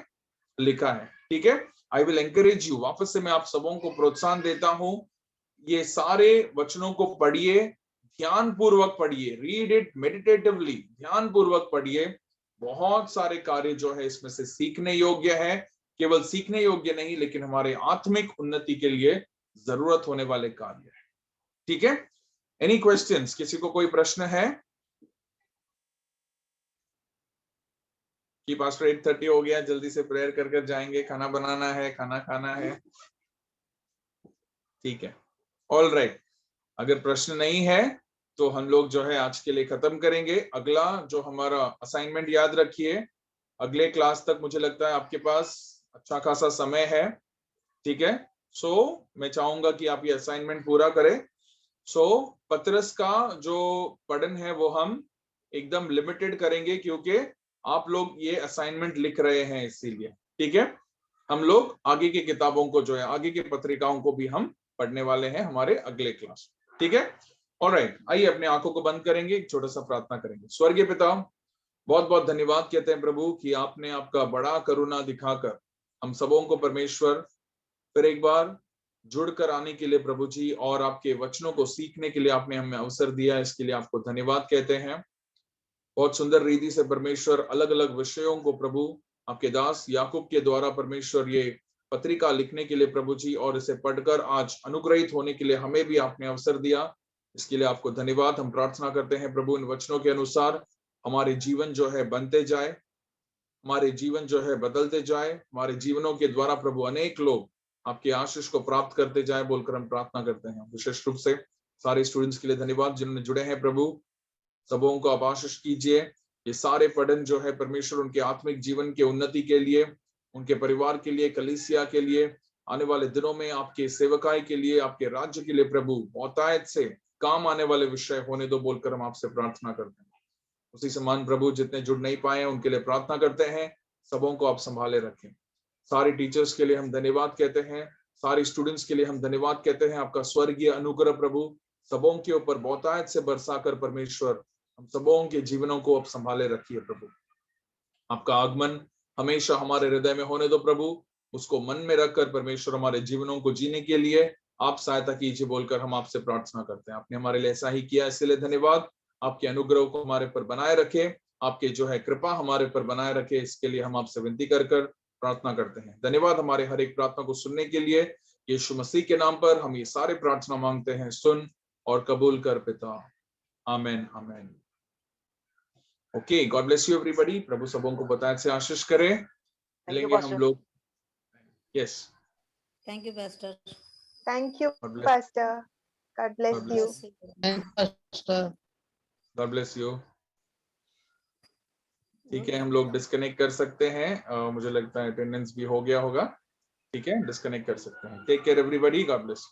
लिखा है, ठीक है। आई विल एनकरेज यू, वापस से मैं आप सबों को प्रोत्साहन देता हूं, ये सारे वचनों को पढ़िए, ध्यान पूर्वक पढ़िए, रीड इट मेडिटेटिवली, ध्यान पूर्वक पढ़िए। बहुत सारे कार्य जो है इसमें से सीखने योग्य है, केवल सीखने योग्य नहीं लेकिन हमारे आत्मिक उन्नति के लिए जरूरत होने वाले कार्य है, ठीक है। एनी क्वेश्चंस, किसी को कोई प्रश्न है? कि पास्टर 8:30 हो गया, जल्दी से प्रेयर कर कर जाएंगे, खाना बनाना है, खाना खाना है, ठीक है, ऑल राइट। अगर प्रश्न नहीं है तो हम लोग जो है आज के लिए खत्म करेंगे। अगला जो हमारा असाइनमेंट, याद रखिए अगले क्लास तक मुझे लगता है आपके पास अच्छा खासा समय है, ठीक है। सो मैं चाहूंगा कि आप ये असाइनमेंट पूरा करें। सो पतरस का जो पठन है वो हम एकदम लिमिटेड करेंगे क्योंकि आप लोग ये असाइनमेंट लिख रहे हैं, इसीलिए, ठीक है। हम लोग आगे की किताबों को जो है, आगे की पत्रिकाओं को भी हम पढ़ने वाले हैं हमारे अगले क्लास, ठीक है। ऑलराइट, आइए अपने आंखों को बंद करेंगे, एक छोटा सा प्रार्थना करेंगे। स्वर्गीय पिता, बहुत बहुत धन्यवाद कहते हैं प्रभु कि आपने आपका बड़ा करुणा दिखाकर हम सबों को परमेश्वर फिर एक बार जुड़कर आने के लिए प्रभु जी, और आपके वचनों को सीखने के लिए आपने हमें अवसर दिया, इसके लिए आपको धन्यवाद कहते हैं। बहुत सुंदर रीति से परमेश्वर अलग अलग विषयों को प्रभु आपके दास याकूब के द्वारा परमेश्वर ये पत्रिका लिखने के लिए प्रभु जी, और इसे पढ़कर आज अनुग्रहित होने के लिए हमें भी आपने अवसर दिया, इसके लिए आपको धन्यवाद। हम प्रार्थना करते हैं प्रभु इन वचनों के अनुसार हमारे जीवन जो है बनते जाए, हमारे जीवन जो है बदलते जाए, हमारे जीवनों के द्वारा प्रभु अनेक लोग आपके आशीष को प्राप्त करते जाए बोलकर हम प्रार्थना करते हैं। विशेष रूप से सारे स्टूडेंट्स के लिए धन्यवाद जिन्होंने जुड़े हैं प्रभु, सबों को आप आशीष कीजिए। ये सारे पठन जो है परमेश्वर उनके आत्मिक जीवन के उन्नति के लिए, उनके परिवार के लिए, कलीसिया के लिए, आने वाले दिनों में आपके सेवकाई के लिए, आपके राज्य के लिए प्रभु बहुतायत से काम आने वाले विषय होने दो बोलकर हम आपसे प्रार्थना करते हैं। उसी समान प्रभु जितने जुड़ नहीं पाए उनके लिए प्रार्थना करते हैं, सबों को आप संभाले रखें। सारे टीचर्स के लिए हम धन्यवाद कहते हैं, सारे स्टूडेंट्स के लिए हम धन्यवाद कहते हैं। आपका स्वर्गीय अनुग्रह प्रभु सबों के ऊपर बहुतायत से बरसाकर परमेश्वर हम सबों के जीवनों को आप संभाले रखिए प्रभु। आपका आगमन हमेशा हमारे हृदय में होने दो प्रभु, उसको मन में रखकर परमेश्वर हमारे जीवनों को जीने के लिए आप सहायता कीजिए बोलकर हम आपसे प्रार्थना करते हैं। आपने हमारे लिए ऐसा ही किया, इसलिए धन्यवाद। आपके अनुग्रह को हमारे पर बनाए रखे, आपके जो है कृपा हमारे पर बनाए रखे, इसके लिए हम आपसे विनती कर प्रार्थना करते हैं। धन्यवाद हमारे हर एक प्रार्थना को सुनने के लिए। यीशु मसीह के नाम पर हम ये सारे प्रार्थना मांगते हैं, सुन और कबूल कर पिता, आमेन आमेन। Okay, God bless you everybody. प्रभु सबों को बताए से आशीष करे। मिलेंगे हम लोग। Yes, thank you pastor. Thank you, God bless. Pastor. God bless God you. bless. God bless you. ठीक है, हम लोग डिस्कनेक्ट कर सकते हैं। मुझे लगता है अटेंडेंस भी हो गया होगा। ठीक है, डिस्कनेक्ट कर सकते हैं। Take care everybody, God bless.